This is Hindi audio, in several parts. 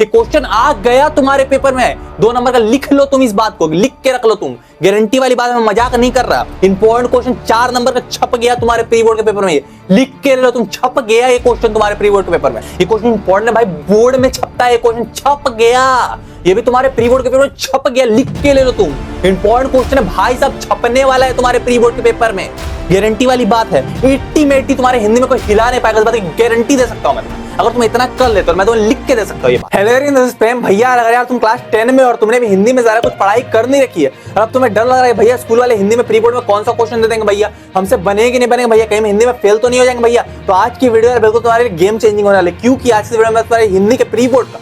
ये क्वेश्चन आ गया तुम्हारे पेपर में, 2 नंबर का। लिख लो तुम, इस बात को लिख के रख लो तुम, गारंटी वाली बात, मैं मजाक नहीं कर रहा। इंपॉर्टेंट क्वेश्चन 4 नंबर का छप गया तुम्हारे प्री बोर्ड के पेपर में, लिख के लो तुम, छप गया ये क्वेश्चन तुम्हारे प्री बोर्ड के पेपर में। ये क्वेश्चन इंपॉर्टेंट है भाई, बोर्ड में छपता है ये क्वेश्चन, छप गया, ये भी तुम्हारे प्री बोर्ड के पेपर में छप गया, लिख के ले लो तुम। इंपॉर्टेंट क्वेश्चन है भाई साहब, छपने वाला है तुम्हारे प्री बोर्ड के पेपर में, गारंटी वाली बात है। 80 में 80 तुम्हारे हिंदी में कोई हिला नहीं पाएगा, इस बात की गारंटी दे सकता हूं मैं, अगर तुम इतना कर लेते हो मैं तुम्हें लिख के दे सकता हूं ये बात। हेलो प्रेम भैया, अगर यार तुम क्लास 10 में और तुमने भी हिंदी में ज्यादा कुछ पढ़ाई कर नहीं रखी है और अब तुम्हें डर लग रहा है भैया स्कूल वाले हिंदी में प्री बोर्ड में कौन सा क्वेश्चन दे देंगे भैया, हमसे बनेगी नहीं बनेगा भैया, कहीं हिंदी में फेल तो नहीं हो जाएंगे भैया, तो आज की वीडियो बिल्कुल तुम्हारे गेम चेंजिंग होने वाली है। क्योंकि आज की वीडियो में तुम्हारे हिंदी के प्री बोर्ड का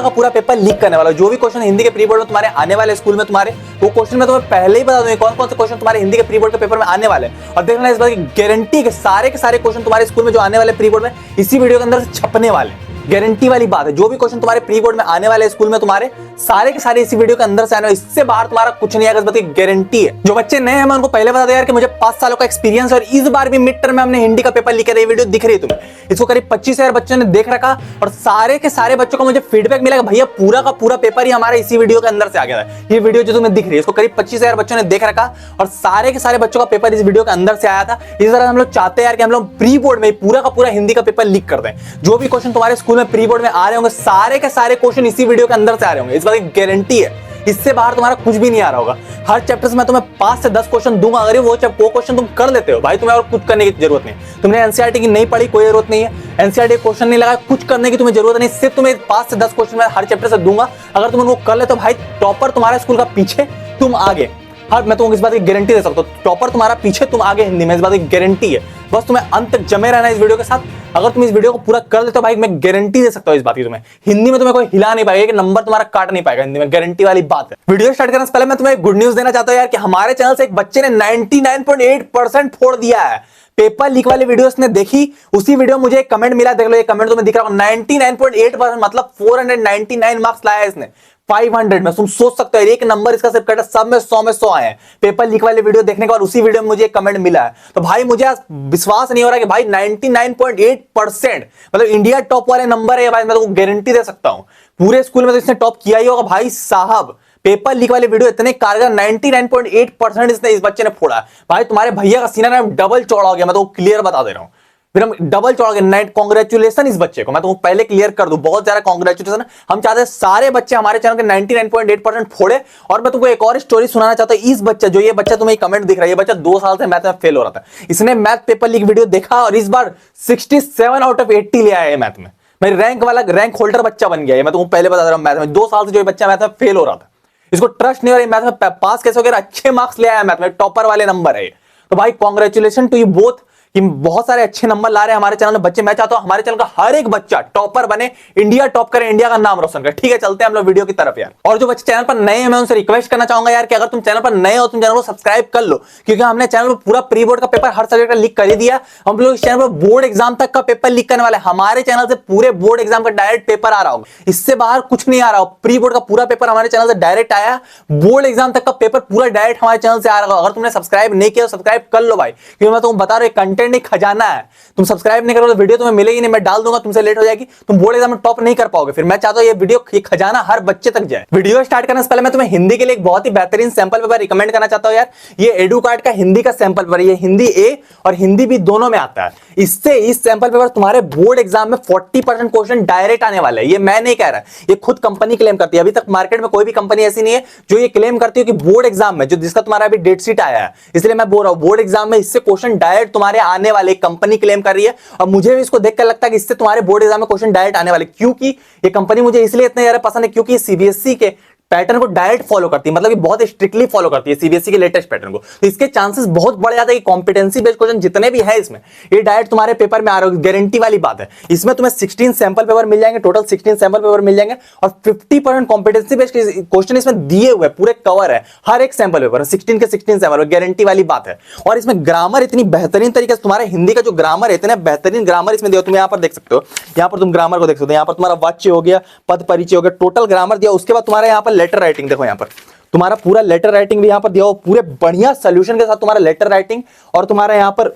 पूरा पेपर लीक करने वाला, जो भी क्वेश्चन हिंदी के प्री बोर्ड में तुम्हारे आने वाले स्कूल में तुम्हारे, वो क्वेश्चन मैं तुम्हें पहले ही बता दूंगा कौन कौन से क्वेश्चन तुम्हारे हिंदी के प्री बोर्ड के पेपर में आने वाले हैं। और देखना इस बात की गारंटी के सारे क्वेश्चन तुम्हारे स्कूल में जो आने वाले प्री बोर्ड में इसी वीडियो के अंदर से छपने वाले, गारंटी वाली बात है। जो भी क्वेश्चन तुम्हारे प्री बोर्ड में आने वाले स्कूल में तुम्हारे सारे के सारे इसी वीडियो के अंदर से आने वाले, इससे बाहर तुम्हारा कुछ नहीं आएगा, इस बात की गारंटी है। जो बच्चे नए हैं मैं उनको पहले बता दे यार कि मुझे 5 सालों का एक्सपीरियंस और इस बार भी मिड टर्म में हमने हिंदी का पेपर लिखा, वीडियो दिख रही है तुम्हें, इसको करीब 25,000 बच्चों ने देख रखा और सारे के सारे बच्चों को मुझे फीडबैक मिला भैया पूरा का पूरा पेपर ही हमारा इसी वीडियो के अंदर से आ गया है। ये वीडियो जो तुम्हें दिख रही है इसको करीब 25,000 बच्चों ने देख रखा और सारे के सारे बच्चों का पेपर इस वीडियो के अंदर से आया था। इस तरह हम लोग चाहते हैं यार कि हम लोग प्री बोर्ड में पूरा का पूरा हिंदी का पेपर लीक कर दें। जो भी क्वेश्चन तुम्हारे स्कूल में प्री बोर्ड में आ रहे होंगे सारे के सारे क्वेश्चन इसी वीडियो के अंदर से आ रहे होंगे, इस बात की गारंटी है। इससे बाहर तुम्हारा कुछ भी नहीं आ रहा होगा। हर चैप्टर से मैं तुम्हें 5 से 10 क्वेश्चन दूंगा, अगर वो क्वेश्चन तुम कर लेते हो भाई तुम्हें और कुछ करने की जरूरत नहीं। तुमने एनसीईआरटी की नहीं पढ़ी कोई जरूरत नहीं है, एनसीईआरटी क्वेश्चन नहीं लगा, कुछ करने की तुम्हें जरूरत नहीं। सिर्फ तुम्हें 5 से 10 क्वेश्चन मैं हर चैप्टर से दूंगा, अगर तुम उनको कर लेते हो भाई टॉपर तुम्हारा स्कूल का पीछे, तुम आगे। हर मैं तुमको इस बात की गारंटी दे सकता हूँ, टॉपर तुम्हारा पीछे तुम आगे हिंदी में, इस बात की गारंटी है। बस तुम्हें अंत तक जमे रहना इस वीडियो के साथ। अगर तुम इस वीडियो को पूरा कर लेते हो भाई मैं गारंटी दे सकता हूँ इस बात की, तुम्हें हिंदी में तुम्हें कोई हिला नहीं पाएगा, कि नंबर तुम्हारा काट नहीं पाएगा हिंदी में, गारंटी वाली बात है। वीडियो स्टार्ट करने से पहले मैं तुम्हें गुड न्यूज देना चाहता हूँ यार कि हमारे चैनल से एक बच्चे ने 99.8% फोड़ दिया है। पेपर लीक वाली वीडियोस ने देखी, उसी वीडियो में मुझे एक कमेंट मिला, देख लो ये कमेंट तुम्हें दिख रहा होगा, 99.8% मतलब 499 मार्क्स लाया है इसने 500 में। तुम सोच सकते हो एक नंबर इसका सिर्फ कटा, सब में 100 में 100 आए हैं। पेपर लीक वाली वीडियो देखने के बाद उसी वीडियो में मुझे एक कमेंट मिला है, तो भाई मुझे आज विश्वास नहीं हो रहा कि भाई 99.8% मतलब इंडिया टॉप वाले नंबर है भाई, मैं तो गारंटी दे सकता हूं पूरे स्कूल में तो इसने टॉप किया ही होगा भाई साहब। पेपर लीक वाली वीडियो इतने कारगर 99.8% इसने इस बच्चे ने फोड़ा भाई। तुम्हारे भैया का सीना ना डबल चौड़ा हो गया, मैं तो क्लियर बता दे रहा हूं, फिर हम डबल चौड़ा गया। नाइट कांग्रेचुलेशन इस बच्चे को, मैं तो पहले क्लियर कर दूं, बहुत ज्यादा कांग्रेचुलेशन। हम चाहते हैं सारे बच्चे हमारे चैनल के 99.8% फोड़े। और मैं तुमको एक और स्टोरी सुनाना चाहता हूं। इस बच्चा जो ये बच्चा तुम्हें कमेंट दिख रहा है, ये बच्चा 2 साल से मैथ में फेल हो रहा था, इसने मैथ पेपर लीक वीडियो देखा और इस बार 67 आउट ऑफ 80 ले आया मैथ में। मैं रैंक होल्डर बच्चा बन गया है, मैं तुमको पहले बता दे रहा हूं। मैथ में 2 साल से जो बच्चा मैथ में फेल हो रहा था, इसको ट्रस्ट नहीं हो रहा मैथ में पास कैसे हो गया, अच्छे मार्क्स ले आया मैथ में, टॉपर वाले नंबर है। तो भाई कांग्रेचुलेशन टू यू बोथ कि बहुत सारे अच्छे नंबर ला रहे हैं हमारे चैनल में बच्चे। मैं चाहता हूं हमारे चैनल का हर एक बच्चा टॉपर बने, इंडिया टॉप करे, इंडिया का नाम रोशन करे। ठीक है, चलते हैं हम लोग वीडियो की तरफ यार। और जो बच्चे चैनल पर नए हैं मैं उनसे रिक्वेस्ट करना चाहूंगा यार कि अगर तुम चैनल पर नए हो तुम चैनल को सब्सक्राइब कर लो, क्योंकि हमने चैनल पर पूरा प्री बोर्ड का पेपर हर सब्जेक्ट का लीक कर ही दिया। हम लोग इस चैनल पर बोर्ड एग्जाम तक का पेपर लीक करने वाले, हमारे चैनल से पूरे बोर्ड एग्जाम का डायरेक्ट पेपर आ रहा होगा, इससे बाहर कुछ नहीं आ रहा हो। प्री बोर्ड का पूरा पेपर हमारे चैनल से डायरेक्ट आया, बोर्ड एग्जाम तक का पेपर पूरा डायरेक्ट हमारे चैनल से आ रहा होगा। अगर तुमने सब्सक्राइब नहीं किया सब्सक्राइब कर लो भाई, क्योंकि मैं तुमको बता रहा हूं कंटेंट एक खजाना है। तुम सब्सक्राइब नहीं करोगे तो वीडियो तुम्हें मिलेगी नहीं, मैं डाल दूंगा तुमसे लेट हो जाएगी, तुम बोर्ड एग्जाम में टॉप नहीं कर पाओगे। फिर मैं चाहता हूं ये वीडियो ये खजाना हर बच्चे तक जाए। वीडियो स्टार्ट करने से पहले मैं तुम्हें हिंदी के लिए एक बहुत ही बेहतरीन सैंपल पेपर रिकमेंड करना चाहता हूं यार। ये एडू कार्ड का हिंदी का सैंपल पेपर, ये हिंदी ए और हिंदी भी दोनों में आता है। इससे इस सैंपल पेपर तुम्हारे बोर्ड एग्जाम में 40% क्वेश्चन डायरेक्ट आने वाले हैं। ये मैं नहीं कह रहा, ये खुद कंपनी क्लेम करती है। अभी तक मार्केट में कोई भी कंपनी ऐसी नहीं है जो ये क्लेम करती है कि बोर्ड एग्जाम में जो जिसका तुम्हारा अभी डेट शीट आया है, इसलिए मैं बोल रहा हूं बोर्ड एग्जाम में इससे क्वेश्चन डायरेक्ट तुम्हारे आने वाले, कंपनी क्लेम कर रही है। और मुझे भी इसको देखकर लगता है कि इससे तुम्हारे बोर्ड एग्जाम में क्वेश्चन डायरेक्ट आने वाले, क्योंकि ये कंपनी मुझे इसलिए इतने ज्यादा पसंद है क्योंकि सीबीएसई के पैटर्न को डायरेक्ट फॉलो करती है, मतलब कि बहुत स्ट्रिक्टली फॉलो करती है सीबीएसई के लेटेस्ट पैटर्न को। तो इसके चांसेस बहुत बढ़ जाते हैं कि कॉम्पिटेंसी बेस्ड क्वेश्चन जितने भी है इसमें ये डायरेक्ट तुम्हारे पेपर में आ रहे हो, गारंटी वाली बात है। इसमें तुम्हें 16 सैंपल पेपर मिल जाएंगे, टोटल 16 सैंपल पेपर मिल जाएंगे और 50% कॉम्पिटेंसी बेस्ड क्वेश्चन इसमें दिए हुए पूरे कवर है। हर एक सैंपल पेपर 16 के 16 सैंपल, गारंटी वाली बात है। और इसमें ग्रामर इतनी बेहतरीन तरीके से तुम्हारे हिंदी का जो ग्रामर है, इतने बेहतरीन ग्रामर इसमें दिया। तुम यहाँ पर देख सकते हो, यहाँ पर तुम ग्रामर को देख सकते हो, यहाँ पर तुम्हारा वाच्य हो गया, पद परिचय हो गया, टोटल ग्रामर दिया। उसके बाद तुम्हारे यहाँ पर लेटर राइटिंग देखो, यहाँ पर तुम्हारा पूरा लेटर राइटिंग भी यहां पर दिया हो, पूरे बढ़िया सॉल्यूशन के साथ तुम्हारा लेटर राइटिंग। और तुम्हारा यहां पर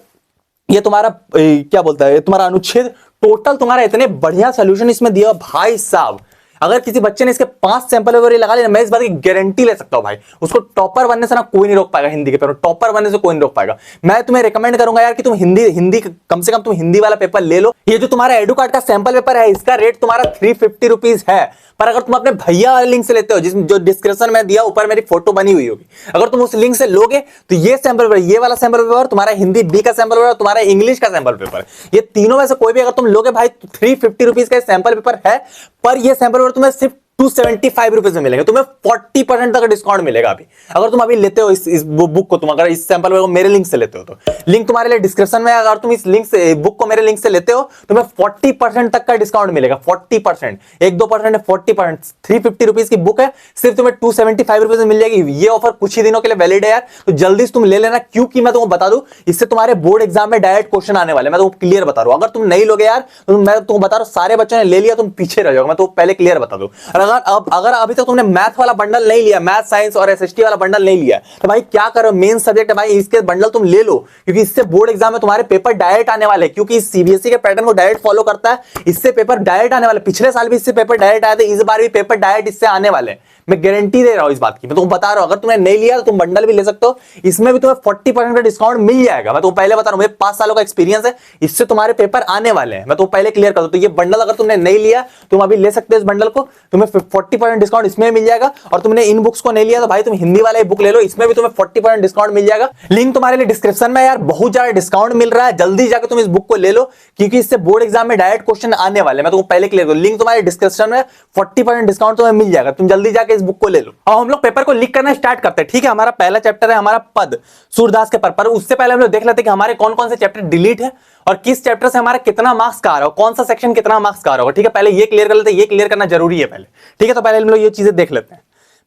ये तुम्हारा क्या बोलता है, तुम्हारा अनुच्छेद, टोटल तुम्हारा इतने बढ़िया सॉल्यूशन इसमें दिया भाई साहब। अगर किसी बच्चे ने इसके 5 सैंपल पेपर लगा लिया, मैं इस बात की गारंटी ले सकता हूं भाई, उसको टॉपर बनने से ना कोई नहीं रोक पाएगा। हिंदी के पेपर टॉपर बनने से कोई नहीं रोक पाएगा। मैं तुम्हें रिकमेंड करूंगा यार कि तुम हिंदी हिंदी कम से कम तुम हिंदी वाला पेपर ले लो। ये जो तुम्हारा एडू कार्ड का सैंपल पेपर है, इसका रेट तुम्हारा 350 रुपीज है, पर अगर तुम अपने भैया वाले लिंक से लेते हो, जिसमें जो डिस्क्रिप्शन में दिया ऊपर मेरी फोटो बनी हुई होगी, अगर तुम उस लिंक से लोगे तो ये सैंपल पेपर, ये वाला सैंपल पेपर, तुम्हारा हिंदी बी का सैंपल पेपर, तुम्हारा इंग्लिश का सैंपल पेपर, ये तीनों में से कोई भी अगर तुम लोगे भाई, 350 रुपीज का सैंपल पेपर है, पर ये सैंपल पेपर तुम्हें सिर्फ 275 रुपीज में मिलेंगे। तुम्हें 40% तक डिस्काउंट मिलेगा अभी, अगर तुम अभी लेते हो इस बुक को। तुम अगर इस सैंपल पेपर को मेरे लिंक से लेते हो तो लिंक तुम्हारे लिए डिस्क्रिप्शन में, अगर तुम इस लिंक से बुक को मेरे लिंक से लेते हो तुम्हें 40% तक का डिस्काउंट मिलेगा। 40%, 1-2% 40%। 350 रुपीज की बुक है, सिर्फ तुम्हें 275 रुपीज में मिल जाएगी। ये ऑफर कुछ ही दिनों के लिए वैलिड है यार, तो जल्दी से तुम ले लेना, क्योंकि मैं तुमको बता दूं इससे तुम्हारे बोर्ड एग्जाम में डायरेक्ट क्वेश्चन आने वाले। मैं तुमको क्लियर बता रहा हूं, अगर तुम नहीं लोगे यार तो मैं तुमको बता रहा हूं, सारे बच्चों ने ले लिया, तुम पीछे रह जाओगे। मैं तो पहले क्लियर बता दूं। अगर अभी तक तुमने मैथ वाला बंडल नहीं लिया, मैथ साइंस और एसएसटी वाला बंडल नहीं लिया, तो भाई क्या करो, मेन सब्जेक्ट है भाई, इसके बंडल तुम ले लो, क्योंकि इससे बोर्ड एग्जाम में तुम्हारे पेपर डायरेक्ट आने वाले, क्योंकि सीबीएसई के पैटर्न को डायरेक्ट फॉलो करता है, इससे पेपर डायरेक्ट आने वाले। पिछले साल भी इससे पेपर डायरेक्ट आए थे, इस बार भी पेपर डायरेक्ट इससे आने वाले। मैं गारंटी दे रहा हूं इस बात की, मैं तुमको बता रहा हूं। अगर तुमने नहीं लिया तो तुम बंडल भी ले सकते हो, इसमें भी तुम्हें 40% का डिस्काउंट मिल जाएगा। मैं तो पहले बता रहा हूं, मेरे 5 सालों का एक्सपीरियंस है, इससे तुम्हारे पेपर आने वाले हैं। मैं तो पहले क्लियर कर दूं, तो ये बंडल अगर तुमने नहीं लिया तुम अभी ले सकते हो इस बंडल को, तुम्हें 40% डिस्काउंट इसमें मिल जाएगा। और तुमने इन बुक्स को नहीं लिया तो भाई तुम हिंदी वाला बुक ले लो, इसमें भी तुम्हें 40% डिस्काउंट मिल जाएगा। लिंक तुम्हारे लिए डिस्क्रिप्शन में यार, बहुत ज्यादा डिस्काउंट मिल रहा है, जल्दी जाकर तुम इस बुक को ले लो, क्योंकि इससे बोर्ड एग्जाम में डायरेक्ट क्वेश्चन आने वाले। मैं तुमको पहले क्लियर करूं, लिंक तुम्हारे डिस्क्रिप्शन में, 40% डिस्काउंट तुम्हें मिल जाएगा, तुम जल्दी जाकर इस बुक को ले लो। अब हम लोग पेपर को लिख करना स्टार्ट करते हैं, ठीक है। हमारा पहला चैप्टर है हमारा पद, सूरदास के पर उससे पहले हम लोग देख लेते हैं कि हमारे कौन कौन से चैप्टर डिलीट है और किस चैप्टर से हमारा कितना मार्क्स का आ रहा है, कौन सा सेक्शन कितना मार्क्स का आ रहा होगा, ठीक है। पहले ये क्लियर कर लेते हैं, ये क्लियर करना जरूरी है पहले, ठीक है। तो पहले हम लोग ये चीजें देख लेते हैं।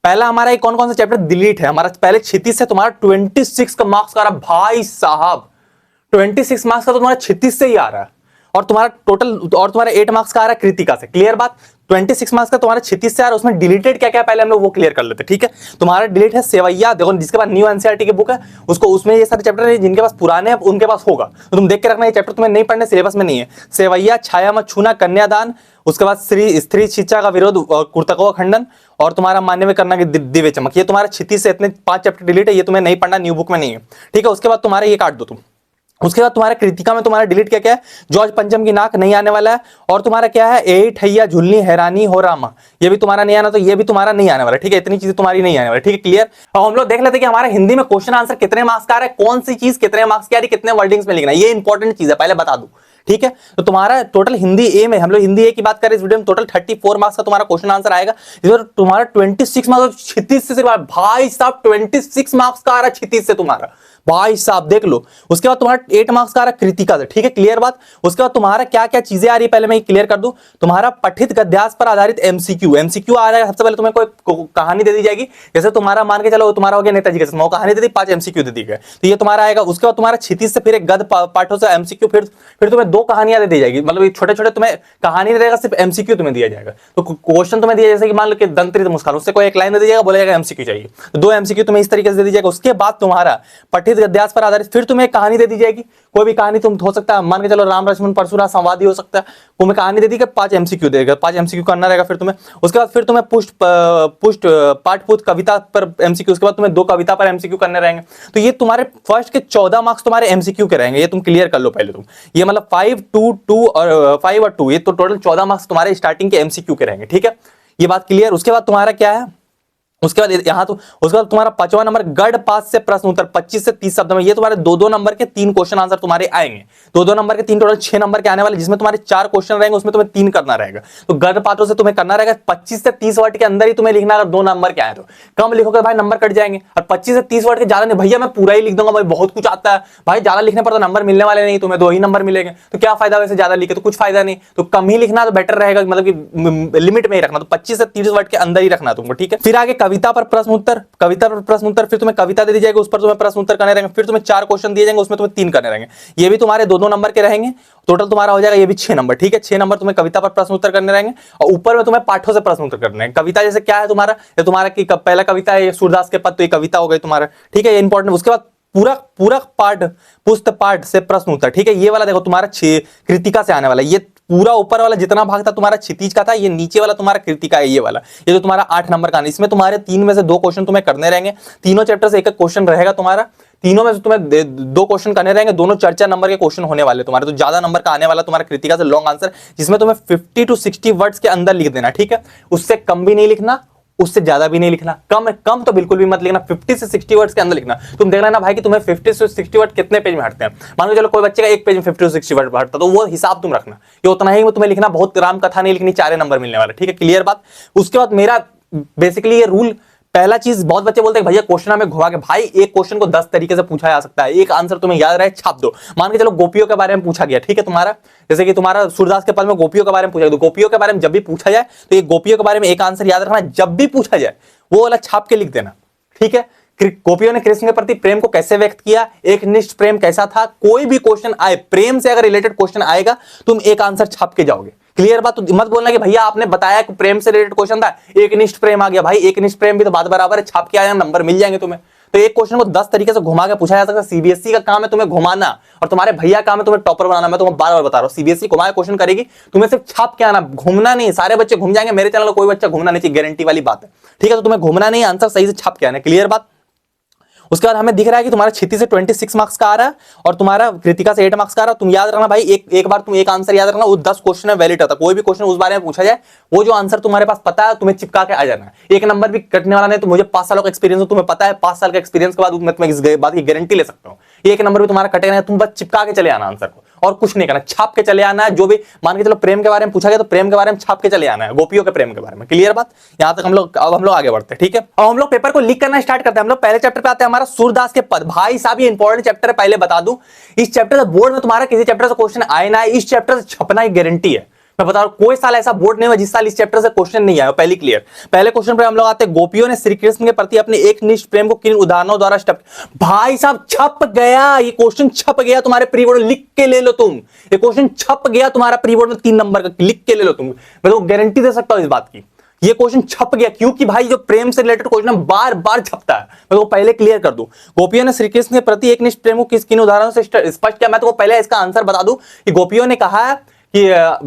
पहला हमारा कौन कौन सा चैप्टर डिलीट है, हमारा पहले क्षितिज से तुम्हारा 26 का मार्क्स का आ रहा है भाई साहब। 26 मार्क्स का तो तुम्हारा क्षितिज से ही आ रहा है, और तुम्हारा टोटल, और तुम्हारा 8 मार्क्स का आ रहा है कृतिका से। क्लियर बात, 26 मार्क्स का तुम्हारा 36 से आ रहा है, उसमें डिलीटेड क्या क्या पहले हम लोग वो क्लियर कर लेते हैं, ठीक है। तुम्हारा डिलीट है सेवैया, देखो जिसके पास न्यू एनसीईआरटी की बुक है उसको, उसमें ये सारे चैप्टर है, जिनके पास पुराने हैं उनके पास होगा, तो तुम देख के रखना, ये चैप्टर तुम्हें नहीं पढ़ने, सिलेबस में नहीं है। सेवैया, छाया मत छूना, कन्यादान, उसके बाद स्त्री शिक्षा का विरोध और कुर्तकों का खंडन, और तुम्हारा मान्य में करना की दिव्य चमक। ये तुम्हारा 36 से इतने 5 चैप्टर डिलीट है, ये तुम्हें नहीं पढ़ना, न्यू बुक में नहीं है, ठीक है। उसके बाद तुम्हारा ये काट दो तुम। उसके बाद तुम्हारा कृतिका में तुम्हारा डिलीट क्या क्या है, जॉर्ज पंचम की नाक नहीं आने वाला है, और तुम्हारा क्या है, ए ठैया झुलनी हैरानी हो रामा, ये भी तुम्हारा नहीं आना, तो ये भी तुम्हारा नहीं आने वाला, ठीक है। इतनी चीजें तुम्हारी नहीं आने वाली, ठीक है, क्लियर। अब हम लोग देख लेते हैं कि हमारे हिंदी में क्वेश्चन आंसर कितने मार्क्स का आ रहा है, कौन सी चीज कितने मार्क्स की आ रही है, कितने वर्डिंग्स में लिखना है, ये इंपॉर्टेंट चीज है, पहले बता दूं, ठीक है। तो तुम्हारा टोटल हिंदी ए में, हम लोग हिंदी ए की बात करें इस वीडियो में, टोटल 34 मार्क्स का तुम्हारा क्वेश्चन आंसर आएगा। इधर तुम्हारा 26 मार्क्स, 36 से भाई साहब 26 मार्क्स का आ रहा है 36 से तुम्हारा, भाई साहब देख लो। उसके बाद तुम्हारा 8 मार्क्स का आ रहा है कृतिका से, ठीक है, क्लियर बात। उसके बाद तुम्हारा क्या क्या चीजें आ रही है पहले मैं क्लियर कर दूं। तुम्हारा पठित गद्यास पर आधारित एमसीक्यू आ रहा है। सबसे पहले तुम्हें कोई कहानी दे दी जाएगी, जैसे तुम्हारा मान के चलो तुम्हारा हो गया नेताजी के साथ, कहानी दे दी, 5 एमसीक्यू दे दी गए, तो ये तुम्हारा आएगा। उसके बाद तुम्हारा 36 से फिर एक गद्य पाठों से एमसीक्यू, फिर तुम्हें 2 कहानियां दे दी जाएगी, मतलब छोटे छोटे तुम्हें कहानी नहीं देगा, सिर्फ एमसीक्यू तुम्हें दिया जाएगा। तो क्वेश्चन तुम्हें दिया, जैसे कि मान लो कि दंत्रित मुस्कान, उससे कोई एक लाइन दे दी जाएगा, बोला जाएगा एमसीक्यू चाहिए, तो 2 एमसीक्यू तुम्हें इस तरीके से दे दी जाएगा। उसके बाद तुम्हारा पठित गद्यास पर आधारित फिर तुम्हें कहानी दे दी जाएगी, कोई भी कहानी तुम हो सकता है, मान के चलो राम लक्ष्मण परशुराम संवाद हो सकता है, तुम्हें कहानी दे दी, 5 एमसीक्यू देगा, 5 एमसीक्यू करना रहेगा फिर तुम्हें। उसके बाद फिर तुम्हें पुष्ट पाठपूत कविता पर एमसीक्यू, उसके बाद तुम्हें 2 कविता पर एमसीक्यू करने रहेंगे। तो ये तुम्हारे फर्स्ट के 14 मार्क्स तुम्हारे एमसीक्यू के रहेंगे, ये तुम क्लियर कर लो पहले तुम। ये मतलब 5, 2 और 5 और 2, ये तो टोटल 14 मार्क्स तुम्हारे स्टार्टिंग के एमसीक्यू के रहेंगे, ठीक है, ये बात क्लियर। उसके बाद तुम्हारा क्या है, उसके बाद यहां तो उसके बाद तुम्हारा 5वां नंबर गढ़ पास से प्रश्न उत्तर 25 से 30 शब्द में, ये तुम्हारे 2-2 नंबर के 3 क्वेश्चन आंसर तुम्हारे आएंगे, 2-2 नंबर के 3, टोटल 6 नंबर के आने वाले, जिसमें तुम्हारे 4 क्वेश्चन रहेंगे, उसमें तुम्हें 3 करना रहेगा। तो गढ़ पाठों से तुम्हें करना रहेगा 25 से 30 वर्ड के अंदर ही तुम्हें लिखना, अगर 2 नंबर के आए तो। कम लिखोगे भाई नंबर कट जाएंगे, और 25 से 30 वर्ड के ज्यादा नहीं, भैया मैं पूरा ही लिख दूंगा भाई, बहुत कुछ आता है भाई, ज्यादा लिखने पर तो नंबर मिलने वाले नहीं, तुम्हें 2 ही नंबर मिलेंगे, तो क्या फायदा वैसे ज्यादा लिखे, तो कुछ फायदा नहीं, तो कम ही लिखना तो बेटर रहेगा, मतलब कि लिमिट में ही रखना, तो 25 से 30 वर्ड के अंदर ही रखना तुमको, ठीक है। फिर आगे कविता पर प्रश्न उत्तर, कविता पर प्रश्न उत्तर, फिर तुम्हें कविता दे दी जाएगी, उस पर तुम्हें प्रश्न उत्तर करने रहेंगे, फिर तुम्हें 4 क्वेश्चन दिए जाएंगे, उसमें तुम्हें 3 करने रहेंगे, ये भी तुम्हारे 2-2 नंबर के रहेंगे, टोटल तुम्हारा हो जाएगा ये भी 6 नंबर, ठीक है। 6 नंबर तुम्हें कविता पर प्रश्न उत्तर करने रहेंगे, और ऊपर में तुम्हें पाठों से प्रश्न उत्तर करने हैं। कविता जैसे क्या है तुम्हारा, ये तुम्हारा की पहला कविता है सूरदास के पद, तो ये कविता हो गई तुम्हारा, ठीक है, ये इंपॉर्टेंट। उसके बाद पूरा पाठ, पुस्त पाठ से प्रश्न उत्तर, ठीक है, ये वाला देखो तुम्हारा कृतिका से आने वाला है, ये पूरा ऊपर वाला जितना भाग था तुम्हारा क्षितिज का था, ये नीचे वाला तुम्हारा कृतिका है, ये वाला, ये जो तुम्हारा 8 नंबर का, इसमें तुम्हारे 3 में से 2 क्वेश्चन तुम्हें करने रहेंगे। तीनों चैप्टर से एक एक क्वेश्चन रहेगा तुम्हारा, तीनों में से तुम्हें 2 क्वेश्चन करने रहेंगे, दोनों 4-4 नंबर के क्वेश्चन होने वाले तुम्हारे। तो ज्यादा नंबर का आने वाला तुम्हारा कृतिका से लॉन्ग आंसर, जिसमें तुम्हें 50 to 60 वर्ड्स के अंदर लिख देना, ठीक है। उससे कम भी नहीं लिखना, उससे ज्यादा भी नहीं लिखना, कम तो बिल्कुल भी मत लिखना, 50 से 60 वर्ड्स के अंदर लिखना। तुम देख लेना भाई कि तुम्हें 50 से 60 वर्ड कितने पेज में हटते हैं। मान लो चलो कोई बच्चे का एक पेज में 50 से 60 वर्ड हटता, तो वो हिसाब तुम रखना, ये उतना ही तुम्हें लिखना, बहुत राम कथा नहीं लिखनी, 4 नंबर मिलने वाला, ठीक है, क्लियर बात। उसके बाद मेरा बेसिकली ये रूल, पहला चीज, बहुत बच्चे बोलते हैं भैया क्वेश्चन हमें घुमा के, भाई एक क्वेश्चन को 10 तरीके से पूछा जा सकता है, एक आंसर तुम्हें याद रहे छाप दो। मान के चलो गोपियों के बारे में पूछा गया, ठीक है, तुम्हारा जैसे कि तुम्हारा सूरदास के पद में गोपियों के बारे में पूछा गया, तो गोपियों के बारे में जब भी पूछा जाए तो ये गोपियों के बारे में एक आंसर याद रखना, जब भी पूछा जाए वो वाला छाप के लिख देना, ठीक है। गोपियों ने कृष्ण के प्रति प्रेम को कैसे व्यक्त किया, एक निष्ठ प्रेम कैसा था, कोई भी क्वेश्चन आए, प्रेम से अगर रिलेटेड क्वेश्चन आएगा तुम एक आंसर छाप के जाओगे, क्लियर बात। तो मत बोलना कि भैया आपने बताया कि प्रेम से रिलेटेड क्वेश्चन था, एक निष्ठ प्रेम आ गया, भाई एक निष्ठ प्रेम भी तो बात बराबर है, छाप के आया, नंबर मिल जाएंगे तुम्हें। तो एक क्वेश्चन को 10 तरीके से घुमा के पूछा जा सकता है। सीबीएसई का काम है तुम्हें घुमाना, और तुम्हारे भैया काम है तुम्हें टॉपर बनाना। मैं तुम्हें बार बार बता रहा हूं, सीबीएसई घुमा के क्वेश्चन करेगी, तुम्हें सिर्फ छाप के आना, घूमना नहीं। सारे बच्चे घूम जाएंगे, मेरे चैनल में कोई बच्चा घूमना नहीं चाहिए, गारंटी वाली बात है, ठीक है। तो तुम्हें घूमना नहीं, आंसर सही से छाप के आना, क्लियर बात। उसके बाद हमें दिख रहा है कि तुम्हारा 36 से 26 मार्क्स का आ रहा है, और तुम्हारा कृतिका से 8 मार्क्स का आ रहा है। तुम याद रखना भाई, एक बार तुम एक आंसर याद रखना, वो 10 क्वेश्चन में वैलिड होता है। कोई भी क्वेश्चन उस बारे में पूछा जाए, वो जो आंसर तुम्हारे पास पता है तुम्हें चिपका के आ जाना है। एक नंबर भी कटने वाला नहीं। तो मुझे 5 सालों का एक्सपीरियंस है, तुम्हें पता है 5 साल का एक्सपीरियंस के बाद मैं तुम्हें इस बात की गारंटी ले सकता हूँ, एक नंबर भी तुम्हारा कटेगा, तुम बस चिपका के चले आना आंसर को, और कुछ नहीं करना, छाप के चले आना है। जो भी मान के चलो प्रेम के बारे में पूछा गया तो प्रेम के बारे में छाप के चले आना है, गोपियों के प्रेम के बारे में, क्लियर बात। यहां तक हम लोग आगे बढ़ते हैं, ठीक है। अब हम लोग पेपर को लीक करना स्टार्ट करते हैं। हम लोग पहले चैप्टर पे आते हैं, हमारा सूरदास के पद। भाई साहब ये इंपॉर्टेंट चैप्टर है, पहले बता दूं, इस चैप्टर से बोर्ड में तुम्हारा किसी चैप्टर से क्वेश्चन आए ना आए, इस चैप्टर से छपना की गारंटी है। मैं बता रहा हूं, कोई साल ऐसा बोर्ड नहीं हुआ जिस साल इस चैप्टर से क्वेश्चन नहीं आया, पहली क्लियर। पहले क्वेश्चन पे हम लोग आते हैं, गोपियों ने श्री कृष्ण के प्रति अपने एक निष्ठ प्रेम को किन उदाहरणों द्वारा स्टप। भाई साहब छप गया, ये क्वेश्चन छप गया तुम्हारे प्री बोर्ड में, लिख के ले लो तुम। ये क्वेश्चन छप गया तुम्हारा प्री बोर्ड में 3 नंबर का, लिख के ले लो तुम। मैं तो गारंटी दे सकता हूं इस बात की, ये क्वेश्चन छप गया, क्योंकि भाई जो प्रेम से रिलेटेड क्वेश्चन बार बार छपता है। मैं तो पहले क्लियर कर दूं, गोपियों ने श्री कृष्ण के प्रति एक निष्ठ प्रेम को किस किन उदाहरणों से स्पष्ट किया। मैं तो पहले इसका आंसर बता दूं कि गोपियों ने कहा है कि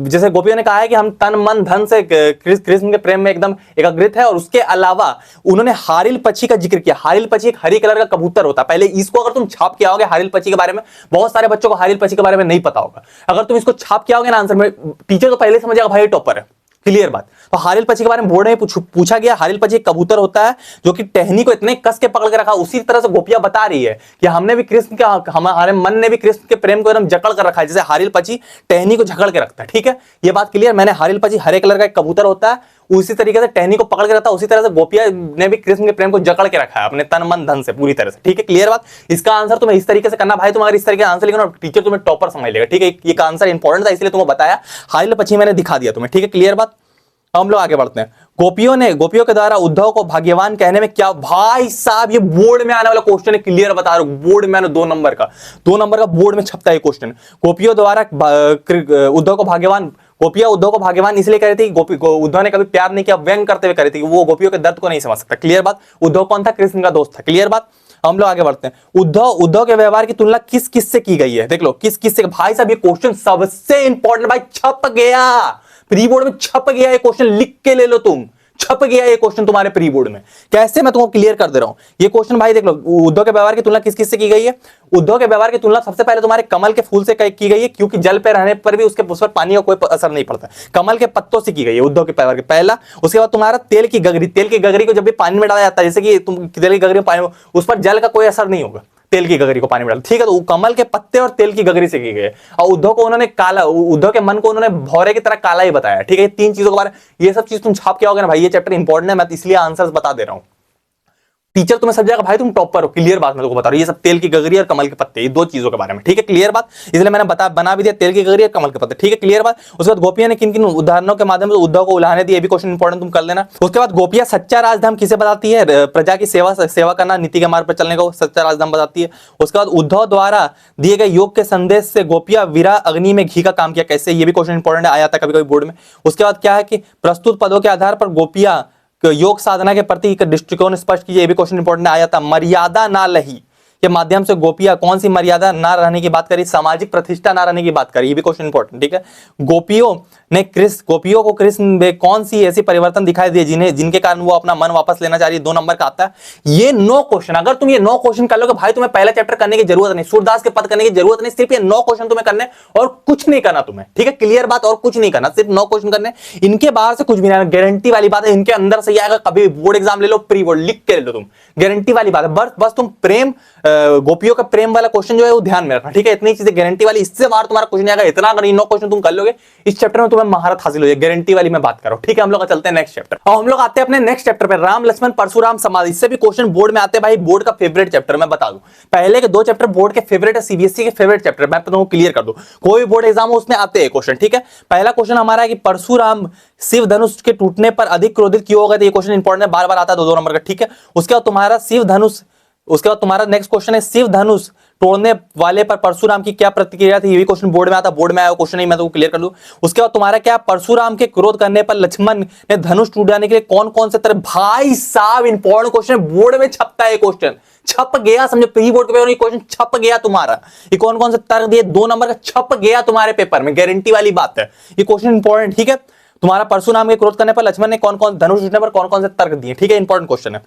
जैसे गोपियों ने कहा है कि हम तन मन धन से कृष्ण के प्रेम में एकदम एकाग्रित है, और उसके अलावा उन्होंने हारिल पक्षी का जिक्र किया। हारिल पक्षी एक हरी कलर का कबूतर होता है। पहले इसको अगर तुम छाप के आओगे हारिल पक्षी के बारे में, बहुत सारे बच्चों को हारिल पक्षी के बारे में नहीं पता होगा, अगर तुम इसको छाप के आओगे ना आंसर में, टीचर तो पहले समझ जाएगा भाई टॉपर है, क्लियर बात। तो हारिल पक्षी के बारे में बोर्ड में पूछा गया। हारिल पक्षी एक कबूतर होता है जो कि टहनी को इतने कस के पकड़ के रखा। उसी तरह से गोपियां बता रही है कि हमने भी कृष्ण का, हमारे मन ने भी कृष्ण के प्रेम को एकदम जकड़ कर रखा है, जैसे हारिल पक्षी टहनी को जकड़ के रखता है, ठीक है। ये बात क्लियर। मैंने हारिल पक्षी हरे कलर का एक कबूतर होता है, उसी तरीके से टहनी को पकड़ के रखता है, उसी तरह से गोपियां ने भी कृष्ण के प्रेम को जकड़ के रखा है अपने तन मन धन से पूरी तरह से, ठीक है, क्लियर बात। इसका आंसर तुम्हें इस तरीके से करना भाई, तुम अगर इस तरीके से आंसर लिखना टीचर तुम्हें टॉपर समझ लेगा, ठीक है। ये आंसर इंपॉर्टेंट था इसलिए तुम्हें बताया, हारिल पक्षी मैंने दिखा दिया तुम्हें, ठीक है, क्लियर बात। हम लोग आगे बढ़ते हैं। गोपियों के द्वारा उद्धव को भाग्यवान कहने में क्या। भाई साहब ये बोर्ड में आने वाला क्वेश्चन है, क्लियर बता रहा हूं, बोर्ड में आने 2 नंबर का बोर्ड में छपता है क्वेश्चन। गोपियों द्वारा उद्धव को भाग्यवान, गोपियां उद्धव को भाग्यवान इसलिए कह रही थी कि उद्धव ने कभी प्यार नहीं किया, व्यंग करते हुए कह रही थी, वो गोपियों के दर्द को नहीं समझ सकता, क्लियर बात। उद्धव कौन था, कृष्ण का दोस्त था, क्लियर बात। हम लोग आगे बढ़ते हैं। उद्धव के व्यवहार की तुलना किस किस से की गई है, देख लो किस किस से। भाई साहब ये क्वेश्चन सबसे इंपॉर्टेंट, भाई छप गया प्री बोर्ड में, छप गया ये क्वेश्चन, लिख के ले लो तुम, छप गया ये क्वेश्चन तुम्हारे प्री बोर्ड में। कैसे, मैं तुमको क्लियर कर दे रहा हूं। ये क्वेश्चन भाई देख लो, उद्धव के व्यवहार की तुलना किस किस से की गई है। उद्धव के व्यवहार की तुलना सबसे पहले तुम्हारे कमल के फूल से की गई है, क्योंकि जल पे रहने पर भी उसके उस पर पानी का कोई असर नहीं पड़ता। कमल के पत्तों से की गई है उद्धव के व्यवहार के, पहला। उसके बाद तुम्हारा तेल की गगरी को जब भी पानी में डाला जाता है, जैसे कि तुम तेल की गगरी में पानी, उस पर जल का कोई असर नहीं होगा, तेल की गगरी को पानी में डाल, ठीक है। तो कमल के पत्ते और तेल की गगरी से की गई। और उद्धव के मन को उन्होंने भौरे की तरह काला ही बताया, ठीक है। 3 चीजों के बारे में, ये सब चीज तुम छाप के आओगे ना भाई, ये चैप्टर इंपॉर्टेंट है, मैं इसलिए आंसर्स बता दे रहा हूं। टीचर तुम्हें सब जाएगा भाई तुम टॉपर हो, क्लियर बात मैं तुमको बता रहा हूं। ये सब तेल की गगरी और कमल के पत्ते, ये 2 चीजों के बारे में, ठीक है, क्लियर बात। इसलिए मैंने बना भी दिया तेल की गगरी और कमल के पत्ते, ठीक है, क्लियर बात। उसके बाद गोपियां ने किन किन उदाहरणों के माध्यम से उद्धव को उल्हाने दी, ये भी क्वेश्चन इंपॉर्टेंट तुम कर लेना। उसके बाद गोपियां सच्चा राजधर्म किसे बताती है, प्रजा की सेवा करना, नीति के मार्ग पर चलने को सच्चा राजधर्म बताती है। उसके बाद उद्धव द्वारा दिए गए योग के संदेश से गोपियां वीरा अग्नि में घी का काम किया, कैसे, ये भी क्वेश्चन इंपॉर्टेंट आया था कभी कभी बोर्ड में। उसके बाद क्या है कि प्रस्तुत पदों के आधार पर गोपियां योग साधना के प्रति दृष्टिकोण स्पष्ट कीजिए, ये भी क्वेश्चन इंपॉर्टेंट आया था। मर्यादा ना लही, के माध्यम से गोपियां कौन सी मर्यादा ना रहने की बात करी, सामाजिक प्रतिष्ठा ना रहने की बात करी, ये भी क्वेश्चन इंपॉर्टेंट, ठीक है। गोपियों को कृष्ण में कौन सी ऐसी परिवर्तन दिखाई दिए जिनके कारण वो अपना मन वापस लेना चाह रही है, 2 नंबर का आता है। ये 9 क्वेश्चन, अगर तुम ये 9 क्वेश्चन कर लोगे भाई, तुम्हें पहला चैप्टर करने की जरूरत नहीं, सूरदास के पद करने की जरूरत नहीं, सिर्फ ये 9 क्वेश्चन तुम्हें करने और कुछ नहीं करना तुम्हें, ठीक है, क्लियर बात, और कुछ नहीं करना, सिर्फ 9 क्वेश्चन करने, इनके बाहर से कुछ भी नहीं, गारंटी वाली बात है, इनके अंदर से आएगा, कभी बोर्ड एग्जाम ले लो, प्री बोर्ड लिख के ले लो तुम, गारंटी वाली बात है। बस तुम प्रेम, गोपियों का प्रेम वाला क्वेश्चन जो है वो ध्यान में रखना, ठीक है, इतनी चीजें गारंटी वाली, इससे बाहर तुम्हारा क्वेश्चन आएगा, इतना अगर 9 क्वेश्चन तुम कर लोगे इस चैप्टर में तुम्हें महारत हासिल हो जाएगी, गारंटी वाली मैं बात कर रहा हूं, ठीक है। हम लोग चलते हैं नेक्स्ट चैप्टर, और हम लोग आते हैं अपने नेक्स्ट चैप्टर पे, राम लक्ष्मण परशुराम समाधि। इससे भी क्वेश्चन बोर्ड में आते हैं भाई, बोर्ड का फेवरेट चैप्टर मैं बता दूं, पहले के 2 चैप्टर बोर्ड के फेवरेट है, सीबीएसई के फेवरेट चैप्टर, मैं तुमको क्लियर कर दूं, कोई बोर्ड एग्जाम हो उसमें आते हैं क्वेश्चन, ठीक है। पहला क्वेश्चन हमारा है कि परशुराम शिव धनुष के टूटने पर अधिक क्रोधित क्यों हो गए थे, ये क्वेश्चन इंपॉर्टेंट है, बार बार आता है, 2 नंबर का, ठीक है। उसके बाद तुम्हारा शिव धनुष, उसके बाद तुम्हारा नेक्स्ट क्वेश्चन है शिव धनुष तोड़ने वाले पर परशुराम की क्या प्रतिक्रिया थी, ये भी क्वेश्चन बोर्ड में आता, बोर्ड में आया क्वेश्चन नहीं, मैं तो क्लियर कर दूं। उसके बाद तुम्हारा क्या, परशुराम के क्रोध करने पर लक्ष्मण ने धनुष टूट जाने के लिए कौन कौन से तरह, भाई साहब इंपॉर्टेंट क्वेश्चन, बोर्ड में छपता है क्वेश्चन, छप गया, समझो प्री बोर्ड के पेपर में क्वेश्चन छप गया तुम्हारा, ये कौन कौन से तर्क दिए, 2 नंबर का छप गया तुम्हारे पेपर में, गारंटी वाली बात है, ये क्वेश्चन इंपॉर्टेंट, ठीक है। तुम्हारा परशुराम के क्रोध करने पर लक्ष्मण ने कौन कौन धनुष टूटने पर कौन कौन से तर्क दिए, ठीक है, इंपॉर्टेंट क्वेश्चन है।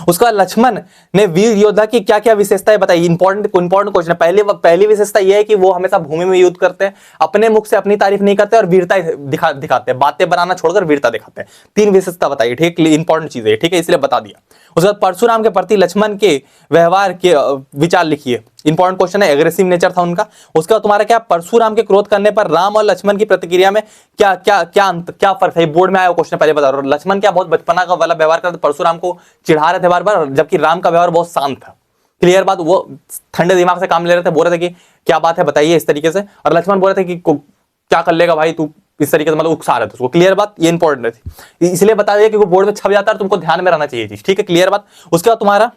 उसका लक्ष्मण ने वीर योद्धा की क्या क्या विशेषताएं बताई, इंपॉर्टेंट क्वेश्चन है। पहली विशेषता यह है कि वो हमेशा भूमि में युद्ध करते हैं, अपने मुख से अपनी तारीफ नहीं करते और वीरता दिखाते हैं, बातें बनाना छोड़कर वीरता दिखाते हैं, 3 विशेषता बताई, ठीक है, इंपॉर्टेंट चीज है, ठीक है, इसलिए बता दिया। उसके बाद परशुराम के प्रति लक्ष्मण के व्यवहार के विचार लिखिए, इंपॉर्टेंट क्वेश्चन है, एग्रेसिव नेचर था उनका। उसके बाद तुम्हारा क्या, परशुराम के क्रोध करने पर राम और लक्ष्मण की प्रतिक्रिया में क्या क्या क्या क्या फर्क है, बोर्ड में आया क्वेश्चन, पहले बता रहा हूं। लक्ष्मण क्या बहुत बचपना का वाला व्यवहार करते, परशुराम को चिढ़ा रहे थे बार बार, जबकि राम का व्यवहार बहुत शांत था, क्लियर बात, वो ठंडे दिमाग से काम ले रहे थे, बोल रहे थे कि क्या बात है बताइए इस तरीके से, और लक्ष्मण बोल रहे थे कि क्या कर लेगा भाई तू, इस तरीके से, मतलब उकसा रहे थे उसको, क्लियर बात, ये इंपॉर्टेंट थी, इसलिए बता दिया क्योंकि बोर्ड में छप जाता है, तुमको ध्यान में रहना चाहिए चीज, ठीक है, क्लियर बात। उसके बाद तुम्हारा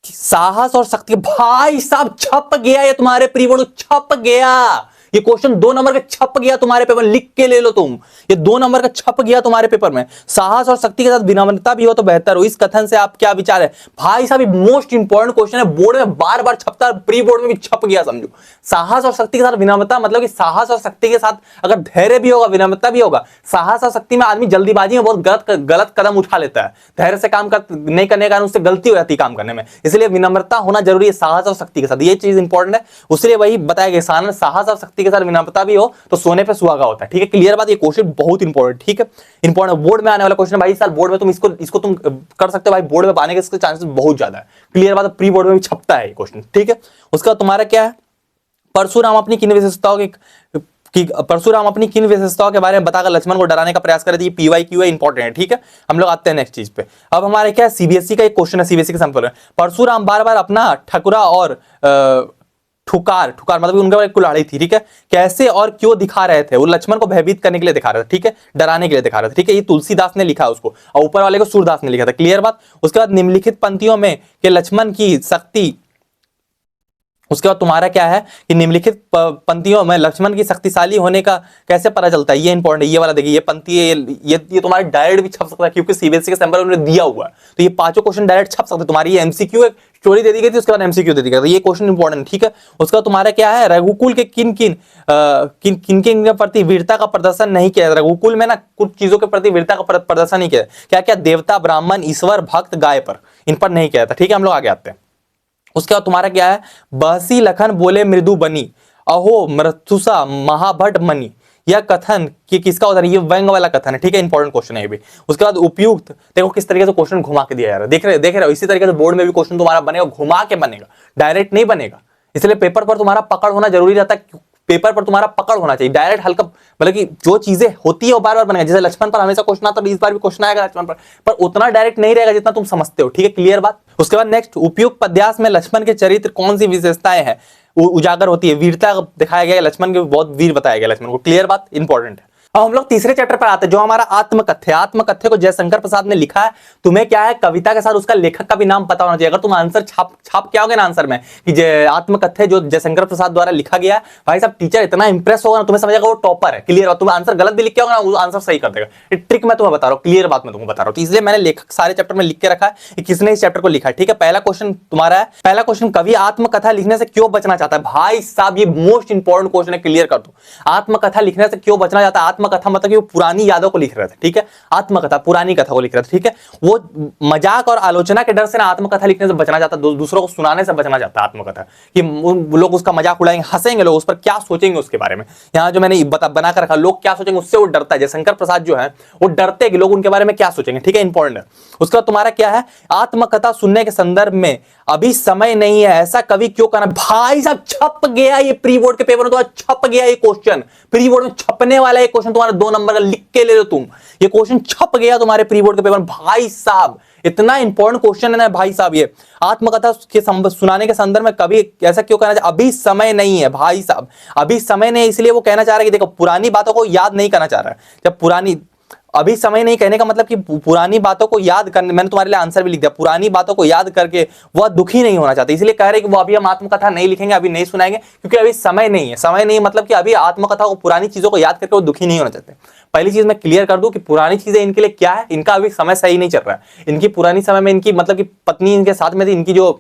साहस और शक्ति, भाई साहब छप गया, ये तुम्हारे प्री बोर्ड छप गया, ये क्वेश्चन 2 नंबर का छप गया तुम्हारे पेपर में, लिख के ले लो तुम, ये 2 नंबर का छप गया तुम्हारे पेपर में। साहस और शक्ति के साथ विनम्रता भी हो तो बेहतर हो, इस कथन से आप क्या विचार है, भाई साहब ये मोस्ट इंपॉर्टेंट क्वेश्चन है, बोर्ड में बार बार छपता है, प्री बोर्ड में भी छप गया समझो। साहस और शक्ति के साथ विनम्रता, मतलब कि साहस और शक्ति के साथ अगर धैर्य भी होगा, विनम्रता भी होगा। साहस और शक्ति में आदमी जल्दीबाजी में बहुत गलत कदम उठा लेता है, धैर्य से काम नहीं करने के कारण उससे गलती हो जाती है काम करने में, इसलिए विनम्रता होना जरूरी है साहस और शक्ति के साथ, ये चीज इंपॉर्टेंट है, उसलिए वही बताया गया, साहस और शक्ति के साथ विनम्रता भी हो तो सोने पे सुहागा होता है, ठीक है, क्लियर बात, ये क्वेश्चन बहुत इंपॉर्टेंट, ठीक है, इंपॉर्टेंट बोर्ड में आने वाला क्वेश्चन भाई, साल बोर्ड में तुम इसको तुम कर सकते हो भाई, बोर्ड में आने के इसके चांसेस बहुत ज्यादा है, क्लियर बात, प्री बोर्ड में भी छपता है ये क्वेश्चन, ठीक है। उसका तुम्हारा क्या है, परशुराम अपनी किन विशेषताओं के बारे में बताकर लक्ष्मण को डराने का प्रयास करे थे, ये PYQ है, इंपॉर्टेंट है, ठीक है। हम लोग आते हैं नेक्स्ट चीज पे, अब हमारे क्या सीबीएसई का एक क्वेश्चन है, सीबीएसई के सैंपल में, परशुराम बार बार अपना ठकुरा और ठुकार मतलब उनके ऊपर कुल्हाड़ी थी, ठीक है, कैसे और क्यों दिखा रहे थे, वो लक्ष्मण को भयभीत करने के लिए दिखा रहे थे, ठीक है, डराने के लिए दिखा रहे थे, ठीक है, ये तुलसीदास ने लिखा उसको, और ऊपर वाले को सूरदास ने लिखा था, क्लियर बात। उसके बाद निम्नलिखित पंक्तियों में के लक्ष्मण की शक्ति, उसके बाद तुम्हारा क्या है कि निम्नलिखित पंक्तियों में लक्ष्मण की शक्तिशाली होने का कैसे पता चलता है, ये इंपॉर्टेंट है, ये वाला देखिए, ये पंक्ति है, ये तुम्हारे डायरेक्ट भी छप सकता है क्योंकि सीबीएसई के सैंपल उन्होंने दिया हुआ है, तो ये 5 क्वेश्चन डायरेक्ट छप सकते हैं तुम्हारी, ये एमसीक्यू एक स्टोरी दे दी गई थी, उसके बाद एमसीक्यू दे दी गई, तो ये क्वेश्चन इंपॉर्टेंट, ठीक है। उसका तुम्हारा क्या है, रघुकुल के किन के प्रति वीरता का प्रदर्शन नहीं किया, रघुकुल में ना कुछ चीजों के प्रति वीरता का प्रदर्शन नहीं किया, क्या क्या, देवता, ब्राह्मण, ईश्वर, भक्त, गाय पर, इन पर नहीं किया था, ठीक है, हम लोग आगे आते हैं। उसके बाद तुम्हारा क्या है, बहसी लखन बोले मृदु बनी, अहो मृत्युषा महाभट मनी, यह कथन कि किसका उदाहरण, ये व्यंग वाला कथन है, ठीक है, इंपॉर्टेंट क्वेश्चन है ये भी। उसके बाद उपयुक्त, देखो किस तरीके से क्वेश्चन घुमा के दिया जा रहा है, देख रहे हो, इसी तरीके से बोर्ड में भी क्वेश्चन तुम्हारा बनेगा, घुमा के बनेगा, डायरेक्ट नहीं बनेगा, इसलिए पेपर पर तुम्हारा पकड़ होना जरूरी रहता है, पेपर पर तुम्हारा पकड़ होना चाहिए, डायरेक्ट हल्का, मतलब कि जो चीजें होती है वो बार बार बनेगा, जैसे लक्ष्मण पर हमेशा क्वेश्चन आता है, इस बार भी क्वेश्चन आएगा लक्ष्मण पर उतना डायरेक्ट नहीं रहेगा जितना तुम समझते हो, ठीक है, क्लियर बात। उसके बाद नेक्स्ट, उपयुक्त पद्यास में लक्ष्मण के चरित्र कौन सी विशेषताएं हैं उजागर होती है, वीरता दिखाया गया है, लक्ष्मण के बहुत वीर बताया गया लक्ष्मण को, क्लियर बात, इंपॉर्टेंट है। अब हम लोग तीसरे चैप्टर पर आते हैं, जो हमारा आत्मकथ्य। आत्मकथ्य को जयशंकर प्रसाद ने लिखा है। तुम्हें क्या है, कविता के साथ उसका लेखक का भी नाम पता होना चाहिए। अगर तुम आंसर छाप क्या होगा ना आंसर में कि आत्मकथ्य जो जयशंकर प्रसाद द्वारा लिखा गया, भाई साहब टीचर इतना इंप्रेस होगा ना, तुम्हें समझेगा वो टॉपर है। क्लियर? तुम आंसर गलत भी लिख के होगा ना, वो आंसर सही कर देगा। ट्रिक मैं तुम्हें बता रहा हूँ, क्लियर बात मैं तुमको बता रहा हूँ। तो इसलिए मैंने लेखक सारे चैप्टर में लिख के रखा है कि किसने इस चैप्टर को लिखा है। ठीक है, पहला क्वेश्चन तुम्हारा है। पहला क्वेश्चन, कवि आत्मकथा लिखने से क्यों बचना चाहता है? भाई साहब ये मोस्ट इंपॉर्टेंट क्वेश्चन है, क्लियर कर दो। आत्मकथा लिखने से क्यों बचना चाहता है? आत्मकथा मतलब कि वो पुरानी यादों को लिख रहे थे। ठीक है, आत्मकथा पुरानी कथा को लिख रहे थे। ठीक है, वो मजाक और आलोचना के डर से ना आत्मकथा लिखने से बचना चाहता, दूसरों को सुनाने से बचना चाहता है। आत्मकथा कि लोग उसका मजाक उड़ाएंगे, हंसेंगे, लोग उस पर क्या सोचेंगे उसके बारे में। यहाँ जो मैंने बना कर रखा, लोग क्या सोचेंगे उससे वो डरता है। जयशंकर प्रसाद जो है वो डरते कि लोग उनके बारे में क्या सोचेंगे। ठीक है, इंपॉर्टेंट है। उसका तुम्हारा क्या है, आत्मकथा सुनने के संदर्भ में अभी समय नहीं है, ऐसा कवि क्यों कहना? भाई साहब छप गया ये प्री बोर्ड के पेपर में, तुम्हारा छप गया ये क्वेश्चन। प्री बोर्ड में छपने वाला ये क्वेश्चन तुम्हारा 2 नंबर का, लिख के ले लो तुम। ये क्वेश्चन छप गया तुम्हारे प्री बोर्ड के पेपर में। भाई साहब इतना इंपॉर्टेंट क्वेश्चन है ना भाई साहब। ये आत्मकथा के सुनाने के संदर्भ में कभी ऐसा क्यों कहना चाहिए? अभी समय नहीं है भाई साहब, अभी समय नहीं, इसलिए वो कहना चाह रहा है कि देखो पुरानी बातों को याद नहीं करना चाह रहा है। जब पुरानी, अभी समय नहीं कहने का मतलब कि पुरानी बातों को याद करने, मैंने तुम्हारे लिए आंसर भी लिख दिया, पुरानी बातों को याद करके वह दुखी नहीं होना चाहते, इसलिए कह रहे कि वो अभी हम आत्मकथा नहीं लिखेंगे, अभी नहीं सुनाएंगे, क्योंकि अभी समय नहीं है। समय नहीं मतलब कि अभी आत्मकथा को, पुरानी चीजों को याद करके वो दुखी नहीं होना चाहते। पहली चीज मैं क्लियर कर दूं कि पुरानी चीजें इनके लिए क्या है, इनका अभी समय सही नहीं चल रहा है। इनकी पुरानी समय में इनकी मतलब कि पत्नी इनके साथ में थी, इनकी जो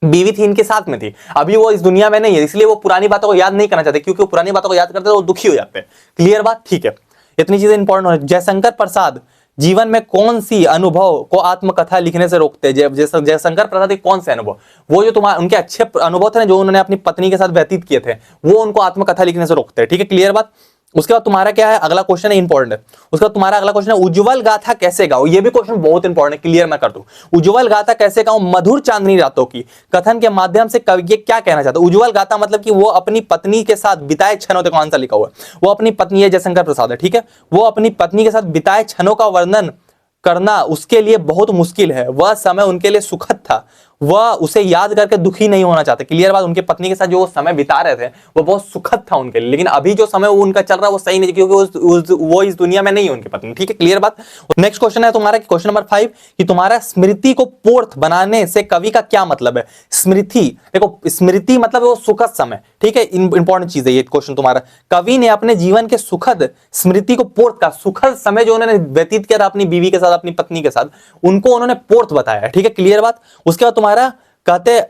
बीवी थी इनके साथ में थी, अभी वो इस दुनिया में नहीं है, इसलिए वो पुरानी बातों को याद नहीं करना चाहते, क्योंकि वो पुरानी बातों को याद करते तो वो दुखी हो जाते हैं। क्लियर बात? ठीक है, इतनी चीजें इंपॉर्टेंट हो। जयशंकर प्रसाद जीवन में कौन सी अनुभव को आत्मकथा लिखने से रोकते हैं? जयशंकर प्रसाद के कौन से अनुभव, वो जो तुम्हारे उनके अच्छे अनुभव थे ना, जो उन्होंने अपनी पत्नी के साथ व्यतीत किए थे, वो उनको आत्मकथा लिखने से रोकते हैं। ठीक है, क्लियर बात? उसके बाद तुम्हारा क्या है, अगला क्वेश्चन है, इंपॉर्टेंट है। उसके बाद तुम्हारा अगला क्वेश्चन है, उज्जवल गाथा कैसे गाओ? ये भी क्वेश्चन बहुत इंपॉर्टेंट है, क्लियर मैं कर दूं। उज्जवल गाथा कैसे गाओ? मधुर चांदनी रातों की कथन के माध्यम से कवि ये क्या कहना चाहता है? उज्जवल गाथा मतलब कि वो अपनी पत्नी के साथ बिताए क्षणों, देखो आंसर लिखा हुआ है, वो अपनी पत्नी है, जयशंकर प्रसाद है। ठीक है, वो अपनी पत्नी के साथ बिताए क्षणों का वर्णन करना उसके लिए बहुत मुश्किल है। वह समय उनके लिए सुखद था, वह उसे याद करके दुखी नहीं होना चाहते। क्लियर बात? उनके पत्नी के साथ जो वो समय बिता रहे थे वो बहुत सुखद था उनके लिए, लेकिन अभी जो समय वो उनका चल रहा है वो सही नहीं, क्योंकि वो इस दुनिया में नहीं है उनकी पत्नी। ठीक है, क्लियर बात? नेक्स्ट क्वेश्चन है तुम्हारा, क्वेश्चन नंबर 5 कि तुम्हारा स्मृति को पोर्थ बनाने से कवि का क्या मतलब है? स्मृति, देखो स्मृति मतलब वो सुखद समय। ठीक है, इंपॉर्टेंट चीज है ये क्वेश्चन तुम्हारा। कवि ने अपने जीवन के सुखद स्मृति को पोर्थ का, सुखद समय जो उन्होंने व्यतीत किया था अपनी बीवी के साथ, अपनी पत्नी के साथ, उनको उन्होंने पोर्थ बताया। ठीक है, क्लियर बात? उसके बाद कहते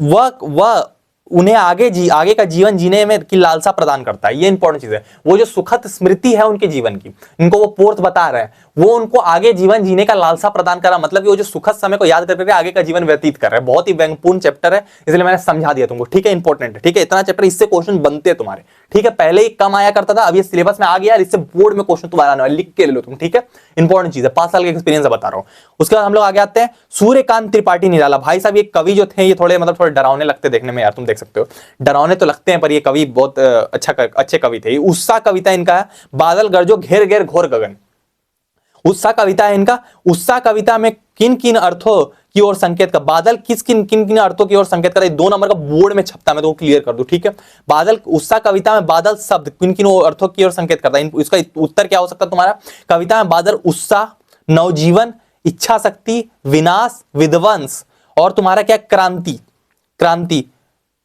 वह उन्हें आगे का जीवन जीने में की लालसा प्रदान करता है। ये इंपॉर्टेंट चीज है, वो जो सुखद स्मृति है उनके जीवन की, इनको वो पोर्थ बता रहे हैं, वो उनको आगे जीवन जीने का लालसा प्रदान कर रहा, मतलब कि वो जो सुखद समय को याद करके आगे का जीवन व्यतीत कर रहे हैं। बहुत ही व्यंगपूर्ण चैप्टर है, इसलिए मैंने समझा दिया तुमको। ठीक है, इंपॉर्टेंट है। ठीक है, इतना चैप्टर, इससे क्वेश्चन बनते हैं तुम्हारे। ठीक है, पहले ही कम आया करता था, अब ये सिलेबस में आ गया, इससे बोर्ड में क्वेश्चन तुम्हारा आने वाला, लिख के ले लो तुम। ठीक है, इंपॉर्टेंट चीज है, 5 साल का एक्सपीरियंस बता रहा हूं। उसके बाद हम लोग आगे आते हैं, सूर्यकांत त्रिपाठी निराला। भाई साहब ये कवि जो थे ये थोड़े डरावने लगते देखने में यार, तुम देख सकते हो, डरावने तो लगते हैं पर ये कवि बहुत अच्छे कवि थे। उत्साह कविता इनका है, बादल गरजो घेर घेर घोर गगन, उत्साह कविता है इनका। उत्साह कविता में किन किन अर्थों की ओर संकेत का, बादल किन किन अर्थों की ओर संकेत करता है? 2 नंबर का बोर्ड में छपता है, मैं तो क्लियर कर दूं। ठीक है, बादल, उत्साह कविता में बादल शब्द किन किन अर्थों की ओर संकेत करता है? इसका उत्तर क्या हो सकता है तुम्हारा? कविता में बादल उत्साह, नवजीवन, इच्छा शक्ति, विनाश, विध्वंस, और तुम्हारा क्या, क्रांति,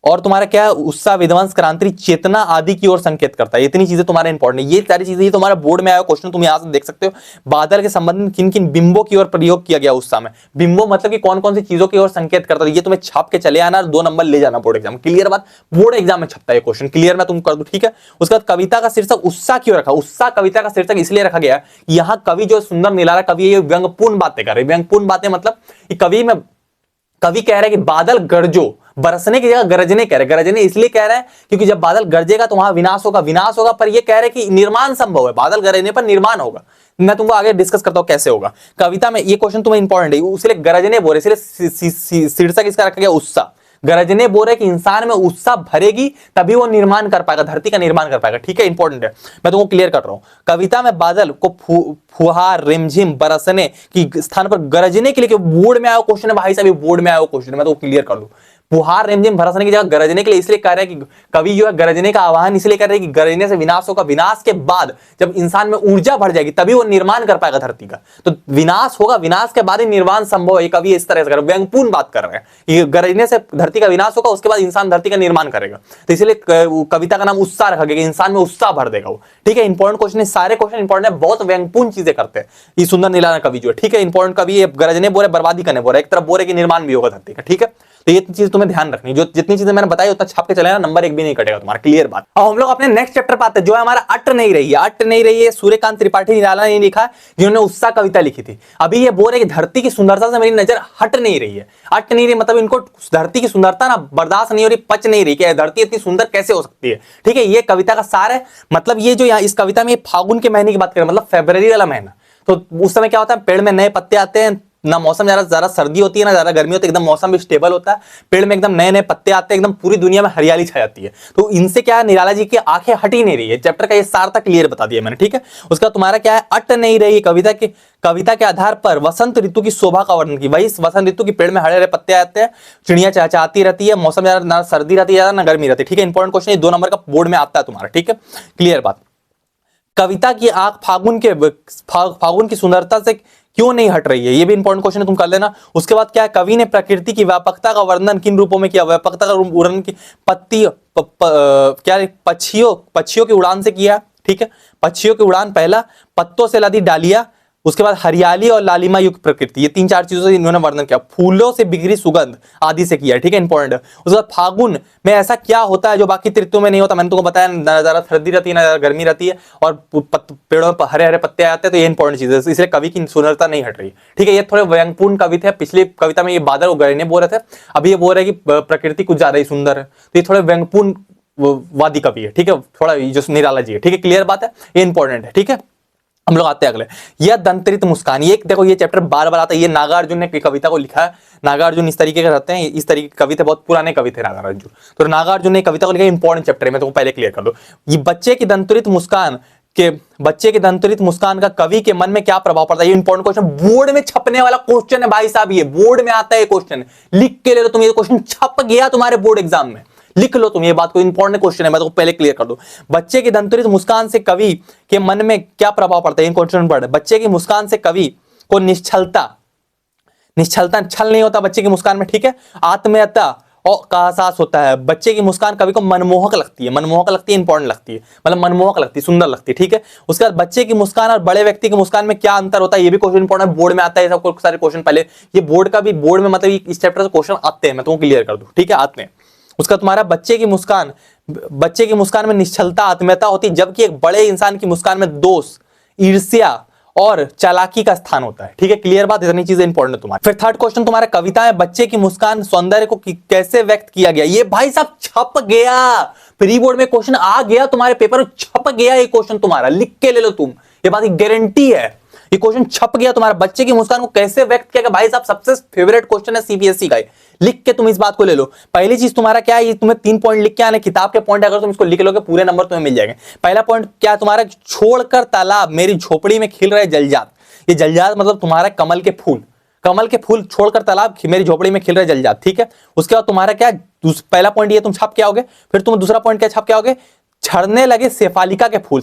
और तुम्हारा क्या है, उत्साह, विध्वंस, क्रांति, चेतना आदि की ओर संकेत करता है। इतनी चीजें तुम्हारे इंपॉर्टेंट है। ये सारी चीजें ये तुम्हारा बोर्ड में आया क्वेश्चन, तुम यहां से देख सकते हो। बादल के संबंध में किन किन बिंबों की ओर प्रयोग किया गया उत्साह में? बिंबो मतलब कि कौन कौन सी चीजों की ओर संकेत करता है, ये तुम्हें छाप के चले आना, 2 नंबर ले जाना बोर्ड एग्जाम। क्लियर बात? बोर्ड एग्जाम में छपता है क्वेश्चन, क्लियर मैं तुम कर दूं। ठीक है, उसके बाद कविता का शीर्षक उत्साह क्यों रखा? उत्साह कविता का शीर्षक इसलिए रखा गया, यहाँ कवि जो सुंदर निराला कवि है, व्यंगपूर्ण बातें कर रहे। व्यंगपूर्ण बातें मतलब कवि कह रहा है कि बादल गरजो, बरसने की जगह गरजने कह रहे। गरजने इसलिए कह रहे हैं क्योंकि जब बादल गरजेगा तो वहां विनाश होगा, पर ये कह रहे कि निर्माण संभव है, बादल गरजने पर निर्माण होगा। मैं तुमको आगे डिस्कस करता हूं कैसे होगा। कविता में ये क्वेश्चन तुम्हें इंपॉर्टेंट है, इसलिए गरजने बोल रहे, इसलिए शीर्षक इसका रखा गया उत्साह। गरजने बोल रहे कि इंसान में उत्साह भरेगी तभी वो निर्माण कर पाएगा, धरती का निर्माण कर पाएगा। ठीक है, इंपॉर्टेंट है, मैं तुमको क्लियर कर रहा हूं। कविता में बादल को फुहार, रिमझिम, बरसने की स्थान पर गरजने के लिए बोर्ड में आया क्वेश्चन है भाई साहब, बोर्ड में आया क्वेश्चन है, मैं तो क्लियर कर दूं। फुहार रिमझिम बरसने की जगह गरजने के लिए इसलिए कह रहे हैं कि कवि जो है गरजने का आह्वान इसलिए कर रहे हैं कि गरजने से विनाश होगा, विनाश के बाद जब इंसान में ऊर्जा बढ़ जाएगी तभी वो निर्माण कर पाएगा धरती का। तो विनाश होगा, विनाश के बाद ही निर्माण संभव है। कवि इस तरह से कर व्यंगपूर्ण बात कर रहे हैं कि गरजने से धरती का विनाश होगा, उसके बाद इंसान धरती का निर्माण करेगा। तो इसलिए कविता का नाम उत्साह रखा गया कि इंसान में उत्साह भर देगा वो। ठीक है, इंपॉर्टेंट क्वेश्चन है, सारे क्वेश्चन इंपॉर्टेंट है, बहुत व्यंगपूर्ण चीजें करते हैं ये सुंदर निराला कवि जो है। ठीक है, इंपॉर्टेंट कवि गरजने बोले, बर्बादी करने बोले, एक तरफ बोले कि निर्माण भी होगा धरती का। ठीक है, तो ये चीज तुम्हें ध्यान रखनी, जो जितनी चीजें मैंने बताई उतना छाप के चलेगा, नंबर एक भी नहीं कटेगा तुम्हारा। क्लियर बात। अब हम लोग अपने नेक्स्ट चैप्टर पे आते हैं, जो है हमारा अट नहीं रही है। अट नहीं रही है सूर्यकांत त्रिपाठी निराला ने लिखा है, जिन्होंने उत्साह कविता लिखी थी। अभी ये बोल रहे कि धरती की सुंदरता से मेरी नजर हट नहीं रही है। अट नहीं रही मतलब इनको धरती की सुंदरता ना बर्दाश्त नहीं हो रही, पच नहीं रही कि धरती इतनी सुंदर कैसे हो सकती है। ठीक है, ये कविता का सार है। मतलब ये जो यहाँ इस कविता में फागुन के महीने की बात करें, मतलब फरवरी वाला महीना, तो उस समय क्या होता है, पेड़ में नए पत्ते आते हैं, ना मौसम ज्यादा सर्दी होती है ना ज्यादा गर्मी होती है, एकदम मौसम भी स्टेबल होता है, पेड़ में एकदम नए नए पत्ते आते हैं, एकदम पूरी दुनिया में हरियाली छा जाती है। तो इनसे क्या है, निराला जी की आंखें हट ही नहीं रही है। चैप्टर का ये सार तक क्लियर बता दिया मैंने। ठीक है, उसका तुम्हारा क्या है, अट नहीं रही कविता के आधार पर वसंत ऋतु की शोभा का वर्णन की। वही वसंत ऋतु की पेड़ में हरे हरे पत्ते आते हैं, चिड़िया चहचहाती रहती है, मौसम ज्यादा ना सर्दी रहती है ज्यादा ना गर्मी रहती है। ठीक है, इंपॉर्टेंट क्वेश्चन 2 नंबर का बोर्ड में आता है तुम्हारा। ठीक है, क्लियर बात। कविता की आंख फागुन की सुंदरता से क्यों नहीं हट रही है, ये भी इंपॉर्टेंट क्वेश्चन है, तुम कर लेना। उसके बाद क्या है, कवि ने प्रकृति की व्यापकता का वर्णन किन रूपों में किया। व्यापकता का वर्णन की पक्षियों की उड़ान से किया। ठीक है, पक्षियों की उड़ान, पहला पत्तों से लदी डालियां, उसके बाद हरियाली और लालिमा युक्त प्रकृति, ये 3-4 चीजों से इन्होंने वर्णन किया। फूलों से बिखरी सुगंध आदि से किया। ठीक है, इंपॉर्टेंट है। उसके बाद फागुन में ऐसा क्या होता है जो बाकी ऋतुओं में नहीं होता, मैंने तुमको बताया, ना ज्यादा सर्दी रहती है ना ज्यादा गर्मी रहती है, और पेड़ों पर हरे हरे पत्ते आते हैं। तो ये इंपॉर्टेंट चीज है, इसलिए कवि की सुंदरता नहीं हट रही। ठीक है, ये थोड़े व्यंगपूर्ण कवि थे। पिछली कविता में ये बादल गरजने बोल रहे थे, अभी ये बोल रहे कि प्रकृति कुछ ज्यादा ही सुंदर है। तो ये थोड़े व्यंगपूर्ण वादी कवि है। ठीक है, थोड़ा जो निराला जी है। ठीक है, क्लियर बात है, ये इंपॉर्टेंट है। ठीक है, हम लोग आते हैं अगले, यह दंतरित मुस्कान। ये देखो, ये चैप्टर बार बार आता है। ये नागार्जुन ने कविता को लिखा है। नागार्जुन इस तरीके के रहते हैं, इस तरीके के कवि थे, बहुत पुराने कवि थे नागार्जुन। तो नागार्जुन ने कविता को लिखा, इंपॉर्टेंट चैप्टर है, मैं तुमको पहले क्लियर कर दो। ये बच्चे की दंतरित मुस्कान का कवि के मन में क्या प्रभाव पड़ता है, ये इंपॉर्टेंट क्वेश्चन, बोर्ड में छपने वाला क्वेश्चन है भाई साहब। ये बोर्ड में आता है क्वेश्चन, लिख के ले लो तुम। ये क्वेश्चन छप गया तुम्हारे बोर्ड एग्जाम में, लिख लो तुम ये बात को, इंपॉर्टेंट क्वेश्चन है, मैं तो पहले क्लियर कर दूं। बच्चे की दंतरित मुस्कान से कवि के मन में क्या प्रभाव पड़ता है, क्वेश्चन पढ़। बच्चे की मुस्कान से कवि को निश्चलता छल नहीं होता बच्चे की मुस्कान में। ठीक है, आत्मीयता और का एहसास होता है। बच्चे की मुस्कान कवि को मनमोहक लगती है, इंपॉर्टेंट लगती है, मतलब मनमोहक लगती है, सुंदर लगती है। ठीक है, उसके बाद बच्चे की मुस्कान और बड़े व्यक्ति की मुस्कान में क्या अंतर होता है, ये भी क्वेश्चन इंपॉर्टेंट बोर्ड में आता है। सब सारे क्वेश्चन पहले ये बोर्ड में मतलब इस चैप्टर से क्वेश्चन आते हैं, मैं तुमको क्लियर कर दूं। ठीक है, आते हैं। उसका तुम्हारा बच्चे की मुस्कान में निश्चलता आत्मीयता होती है, जबकि एक बड़े इंसान की मुस्कान में दोष, ईर्ष्या और चालाकी का स्थान होता है। ठीक है, क्लियर बात, इतनी चीजें इंपॉर्टेंट है तुम्हारी। फिर थर्ड क्वेश्चन तुम्हारा, कविता में बच्चे की मुस्कान सौंदर्य को कैसे व्यक्त किया गया। ये भाई साहब छप गया, प्री बोर्ड में क्वेश्चन आ गया तुम्हारे पेपर में, छप गया ये क्वेश्चन तुम्हारा, लिख के ले लो तुम, ये बात की गारंटी है। ये क्वेश्चन छप गया तुम्हारा, बच्चे की मुस्कान को कैसे व्यक्त किया गया। भाई साहब सबसे फेवरेट क्वेश्चन है सीबीएसई का, लिख के तुम इस बात को ले लो। पहली चीज तुम्हारा क्या है, ये तुम्हें 3 पॉइंट लिख के आने, किताब के पॉइंट, अगर तुम इसको लिख लोगे पूरे नंबर तुम्हें मिल जाएंगे। पहला पॉइंट क्या है तुम्हारा, छोड़कर तालाब मेरी झोपड़ी में खिल रहे जलजात। ये जलजात मतलब तुम्हारा कमल के फूल छोड़कर तालाब मेरी झोपड़ी में खिल रहे जलजात। ठीक है, उसके बाद तुम्हारा क्या, पहला पॉइंट ये तुम छाप के आओगे। फिर तुम दूसरा पॉइंट क्या छाप के आओगे, झड़ने लगे शेफालिका के फूल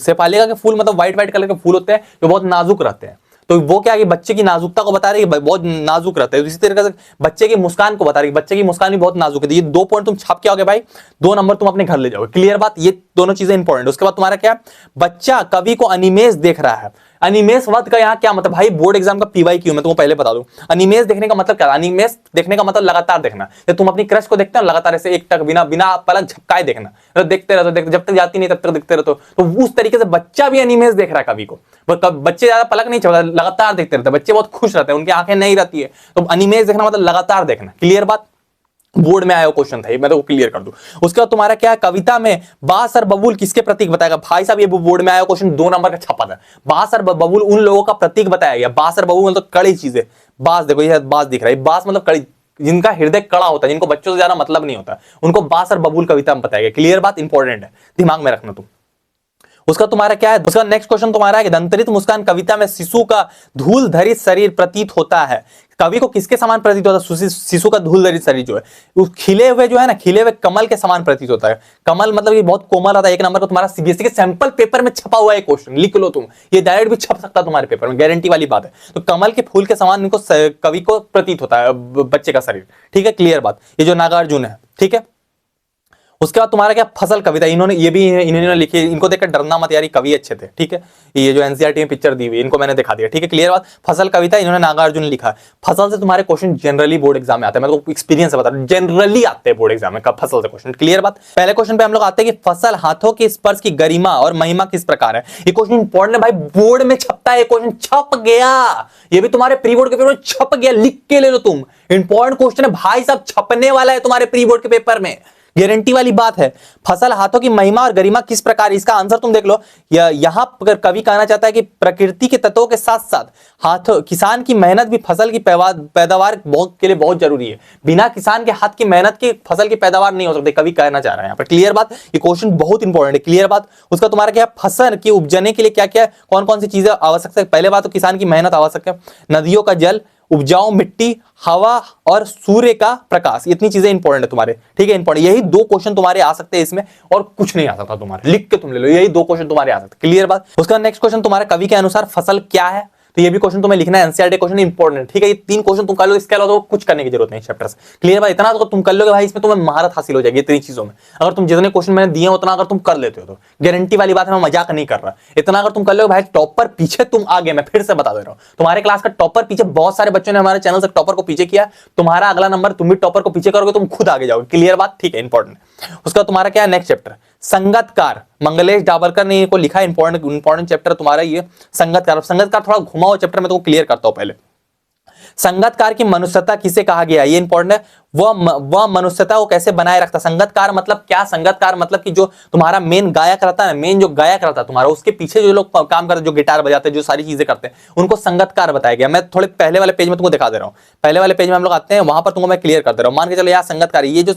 मतलब व्हाइट कलर के फूल होते हैं जो बहुत नाजुक रहते हैं। तो वो क्या है कि बच्चे की नाजुकता को बता रही है, बहुत नाजुक रहता है। इसी तरीके से बच्चे की मुस्कान को बता रही है, बच्चे की मुस्कान भी बहुत नाजुक है। ये 2 पॉइंट तुम छाप के आओगे भाई, 2 नंबर तुम अपने घर ले जाओगे। क्लियर बात, ये दोनों चीजें इंपॉर्टेंट। उसके बाद तुम्हारा क्या, बच्चा कवि को अनिमेष देख रहा है। अनिमेष वर्ड का यहाँ क्या मतलब, भाई बोर्ड एग्जाम का PYQ मैं तुमको पहले बता दूं। अनिमेष देखने का मतलब क्या, अनिमेष देखने का मतलब लगातार देखना। जब तुम अपनी क्रश को देखते हो लगातार ऐसे एक टक बिना पलक झपकाए देखना, तो देखते रहते जब तक जाती नहीं तब तक देखते रहते। तो उस तरीके से बच्चा भी अनिमेष देख रहा है कवि को। बच्चे ज्यादा पलक नहीं चलता, लगातार देखते रहते, बच्चे बहुत खुश रहते हैं, उनकी आंखें नहीं रहती है। तो अनिमेष देखना मतलब लगातार देखना। क्लियर बात, बोर्ड में आया क्वेश्चन था, मैं तो क्लियर कर दूं। उसके बाद तुम्हारा क्या है, कविता में बांस और बबूल किसके प्रतीक बताएगा। भाई साहब ये बोर्ड में आया क्वेश्चन 2 नंबर का छपा था। बांस और बबूल उन लोगों का प्रतीक बताया गया। बांस और बबूल मतलब कड़ी चीजें। बांस देखो, ये बांस दिख रहा है, बांस मतलब कड़ी, जिनका हृदय कड़ा होता है, जिनको बच्चों से ज्यादा मतलब नहीं होता, उनको बांस और बबूल कविता में बताया गया। क्लियर बात, इंपॉर्टेंट है, दिमाग में रखना तुम। उसका तुम्हारा क्या है, उसका नेक्स्ट क्वेश्चन तुम्हारा है कि दंतरित मुस्कान कविता में शिशु का धूल धरित शरीर प्रतीत होता है। कवि को किसके समान प्रतीत होता है? शिशु का धूल धरित शरीर जो है उस खिले हुए जो है ना, खिले हुए कमल के समान प्रतीत होता है। कमल मतलब ये बहुत कोमल होता है। एक नंबर का तुम्हारा सीबीएसई के सैंपल पेपर में छपा हुआ है क्वेश्चन, लिख लो तुम, ये डायरेक्ट भी छप सकता है तुम्हारे पेपर में, गारंटी वाली बात है। तो कमल के फूल के समान इनको कवि को प्रतीत होता है बच्चे का शरीर, ठीक है, क्लियर बात। ये जो नागार्जुन है, ठीक है। उसके बाद तुम्हारा क्या, फसल कविता, इन्होंने लिखी, इनको देखकर डरना मत यार, ये कवि अच्छे थे, ठीक है। ये जो एनसीईआरटी में पिक्चर दी हुई इनको मैंने दिखा दिया, ठीक है, क्लियर बात। फसल कविता इन्होंने नागार्जुन ने लिखा। फसल से तुम्हारे क्वेश्चन जनरली बोर्ड एग्जाम में आते हैं, मैं तो एक्सपीरियंस से बता रहा हूं, जनरली आते हैं बोर्ड एग्जाम में फसल से क्वेश्चन, क्लियर बात। पहले क्वेश्चन पे हम लोग आते हैं कि फसल हाथों के स्पर्श की गरिमा और महिमा किस प्रकार है। ये क्वेश्चन इंपॉर्टेंट है भाई, बोर्ड में छपता है, क्वेश्चन छप गया, ये भी तुम्हारे प्री बोर्ड के पेपर में छप गया, लिख के ले लो तुम, इंपॉर्टेंट क्वेश्चन है भाई साहब, छपने वाला है तुम्हारे प्री बोर्ड के पेपर में, गारंटी वाली बात है। फसल हाथों की महिमा और गरिमा किस प्रकार, इसका आंसर तुम देख लो। यहां पर कवि कहना चाहता है कि प्रकृति के तत्वों के साथ साथ हाथ, किसान की मेहनत भी फसल की पैदावार के लिए बहुत जरूरी है। बिना किसान के हाथ की मेहनत की फसल की पैदावार नहीं हो सकती, कवि कहना चाह रहा है यहाँ पर, क्लियर बात। ये क्वेश्चन बहुत इंपॉर्टेंट है, क्लियर बात। उसका तुम्हारा क्या, फसल की उपजने के लिए क्या क्या, कौन कौन सी चीजें आवश्यक है। पहले बात तो किसान की मेहनत आवश्यक है, नदियों का जल, उपजाऊ मिट्टी, हवा और सूर्य का प्रकाश, इतनी चीजें इंपॉर्टेंट है तुम्हारे, ठीक है, इंपॉर्टेंट। यही दो क्वेश्चन तुम्हारे आ सकते हैं इसमें, और कुछ नहीं आ सकता तुम्हारे, लिख के तुम ले लो, यही दो क्वेश्चन तुम्हारे आ सकते हैं, क्लियर बात। उसका नेक्स्ट क्वेश्चन तुम्हारा, कवि के अनुसार फसल क्या है, तो ये भी क्वेश्चन तुम्हें लिखना है, एनसीईआरटी क्वेश्चन इंपॉर्टेंट, ठीक है। ये तीन क्वेश्चन तुम कर लो, इसके अलावा तो कुछ करने की जरूरत नहीं चैप्टर से, क्लियर बात। इतना तो तुम कर लोगे भाई, इसमें तुम्हें महारत हासिल हो जाएगी इतनी चीजों में। अगर तुम जितने क्वेश्चन मैंने दिए उतना अगर तुम कर लेते हो तो गारंटी वाली बात है, मैं मजाक नहीं कर रहा, इतना अगर तुम कर लोगे भाई, टॉपर पीछे तुम आगे, मैं फिर से बता दे रहा हूं, तुम्हारे क्लास का टॉपर पीछे, बहुत सारे बच्चों ने हमारे चैनल से टॉपर को पीछे किया, तुम्हारा अगला नंबर तुम भी टॉपर को पीछे करोगे, तुम खुद आगे जाओगे, क्लियर बात, ठीक है, इंपॉर्टेंट। उसका तुम्हारा क्या है, नेक्स्ट चैप्टर संगतकार, मंगलेश डाबरकर ने को लिखा, इंपॉर्टेंट चैप्टर तुम्हारा ये संगतकार। संगतकार थोड़ा घुमा हुआ चैप्टर, मैं तो क्लियर करता हूं पहले। संगतकार की मनुष्यता किसे कहा गया, ये इंपॉर्टेंट है। वह मनुष्यता को कैसे बनाए रखता। संगतकार मतलब क्या, संगतकार मतलब कि जो तुम्हारा मेन गायक रहता है, मेन जो गायक रहता है तुम्हारा, उसके पीछे जो लोग काम करते हैं, जो गिटार बजाते हैं, जो सारी चीजें करते हैं, उनको संगतकार बताया गया। मैं थोड़े पहले वाले पेज में तुमको दिखा दे रहा हूँ, पहले वाले पेज में हम लोग आते हैं, वहां पर तुमको मैं क्लियर कर दे रहा हूँ। मान के चलो यार संगतकार, ये जो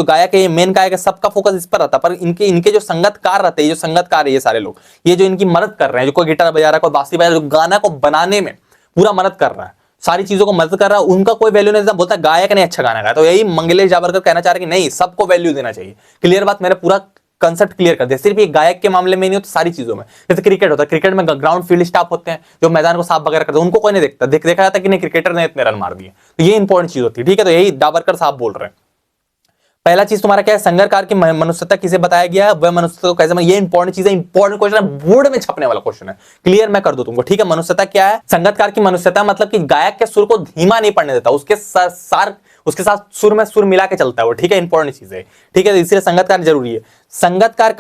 गायक है, ये मेन गायक है, सबका फोकस इस पर रहता है, पर इनके जो संगतकार रहते हैं, जो संगतकार है ये सारे लोग, ये जो इनकी मदद कर रहे हैं, जो कोई गिटार बजा रहा है, कोई बांसुरी बजा रहा है, जो गाना को बनाने में पूरा मदद कर रहा है, सारी चीजों को मदद कर रहा है, उनका कोई वैल्यू नहीं देता, बोलता है गायक ने अच्छा गाना गाया। तो यही मंगलेश जाबरकर कहना चाह रहे हैं कि नहीं, सबको वैल्यू देना चाहिए, क्लियर बात। मैंने पूरा कंसेप्ट क्लियर कर दिया, सिर्फ एक गायक के मामले में नहीं हो तो सारी चीजों में। जैसे क्रिकेट होता है, क्रिकेट में ग्राउंड फील्ड स्टाफ होते हैं, जो मैदान को साफ वगैरह करते हैं, उनको कोई नहीं देखता, देखा जाता है कि नहीं क्रिकेटर ने इतने रन मार दिए, तो ये इंपॉर्टेंट चीज होती है, ठीक है। तो यही डाबरकर साहब बोल रहे हैं। पहला चीज तुम्हारा क्या है, संगतकार की मनुष्यता किसे बताया गया है, वह मनुष्यता को कैसे, ये इंपॉर्टेंट चीज है, इंपॉर्टेंट क्वेश्चन है, बोर्ड में छपने वाला क्वेश्चन है, क्लियर मैं कर दूं तुमको, ठीक है। मनुष्यता क्या है, संगतकार की मनुष्यता मतलब कि गायक के सुर को धीमा नहीं पड़ने देता, उसके साथ सुर में सुर मिला के चलता है वो, ठीक है, इंपॉर्टेंट चीज है, ठीक है। इसलिए संगतकार जरूरी है। संगतकार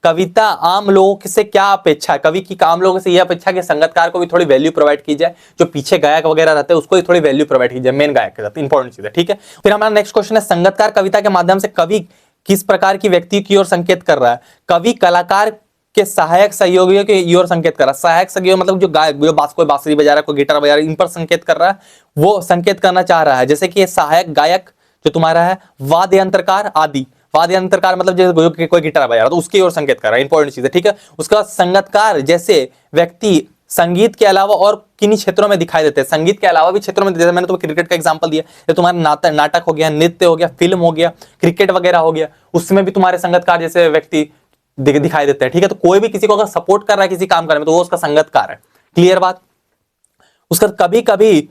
कविता आम लोगों से क्या अपेक्षा है, कवि की आम लोगों से यह अपेक्षा कि संगतकार को भी थोड़ी वैल्यू प्रोवाइड की जाए, जो पीछे गायक वगैरह रहते हैं उसको भी थोड़ी वैल्यू प्रोवाइड की जाए, मेन गायक के साथ, इंपॉर्टेंट चीज है, ठीक है। फिर हमारा नेक्स्ट क्वेश्चन है, संगतकार कविता के माध्यम से कवि किस प्रकार की व्यक्ति की ओर संकेत कर रहा है। कवि कलाकार के सहायक सहयोगियों की ओर संकेत कर रहा है। सहायक सहयोगी मतलब जो गायक, जो कोई बांसुरी बजा रहा है, कोई गिटार बजा रहा है, इन पर संकेत कर रहा है, वो संकेत करना चाह रहा है। जैसे कि सहायक गायक जो तुम्हारा है, वाद्य यंत्रकार आदि, वाद्य यंत्रकार मतलब जैसे कोई गिटार बजा रहा है तो उसकी ओर संकेत कर रहा है, इंपॉर्टेंट चीज है, ठीक है। उसका संगतकार जैसे व्यक्ति संगीत के अलावा और किन्हीं क्षेत्रों में दिखाई देते हैं, संगीत के अलावा भी क्षेत्रों में, जैसे मैंने तुम्हें क्रिकेट का एग्जांपल दिया, तो तुम्हारा नाटक हो गया, नृत्य हो गया, फिल्म हो गया, क्रिकेट वगैरह हो गया, उसमें भी तुम्हारे संगतकार जैसे व्यक्ति दिखाई देते हैं, ठीक है। तो कोई भी किसी को अगर सपोर्ट कर रहा है किसी काम करने में तो वो उसका संगतकार है, क्लियर बात। उसका कभी कभी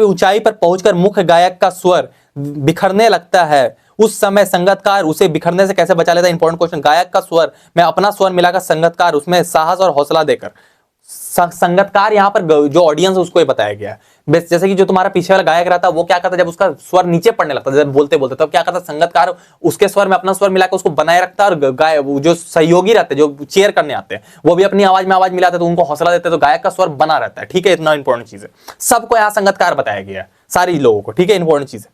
ऊंचाई पर पहुंचकर मुख्य गायक का स्वर बिखरने लगता है, उस समय संगतकार उसे बिखरने से कैसे बचा लेता है, इंपॉर्टेंट क्वेश्चन। गायक का स्वर में अपना स्वर मिलाकर संगतकार उसमें साहस और हौसला देकर, संगतकार यहाँ पर जो ऑडियंस है उसको ये बताया गया है। जैसे कि जो तुम्हारा पीछे वाला गायक रहता है वो क्या करता है, जब उसका स्वर नीचे पड़ने लगता है, जब बोलते बोलते, तब क्या करता है संगतकार उसके स्वर में अपना स्वर मिलाकर उसको बनाए रखता है, और जो सहयोगी रहते हैं, जो चेयर करने आते हैं, वो भी अपनी आवाज में आवाज मिलाते हैं, तो उनको हौसला देते हैं, तो गायक का स्वर बना रहता है, ठीक है। इतना इंपॉर्टेंट चीज है, सबको यहाँ संगतकार बताया गया है, सारी लोगों को, ठीक है, इंपॉर्टेंट चीज है।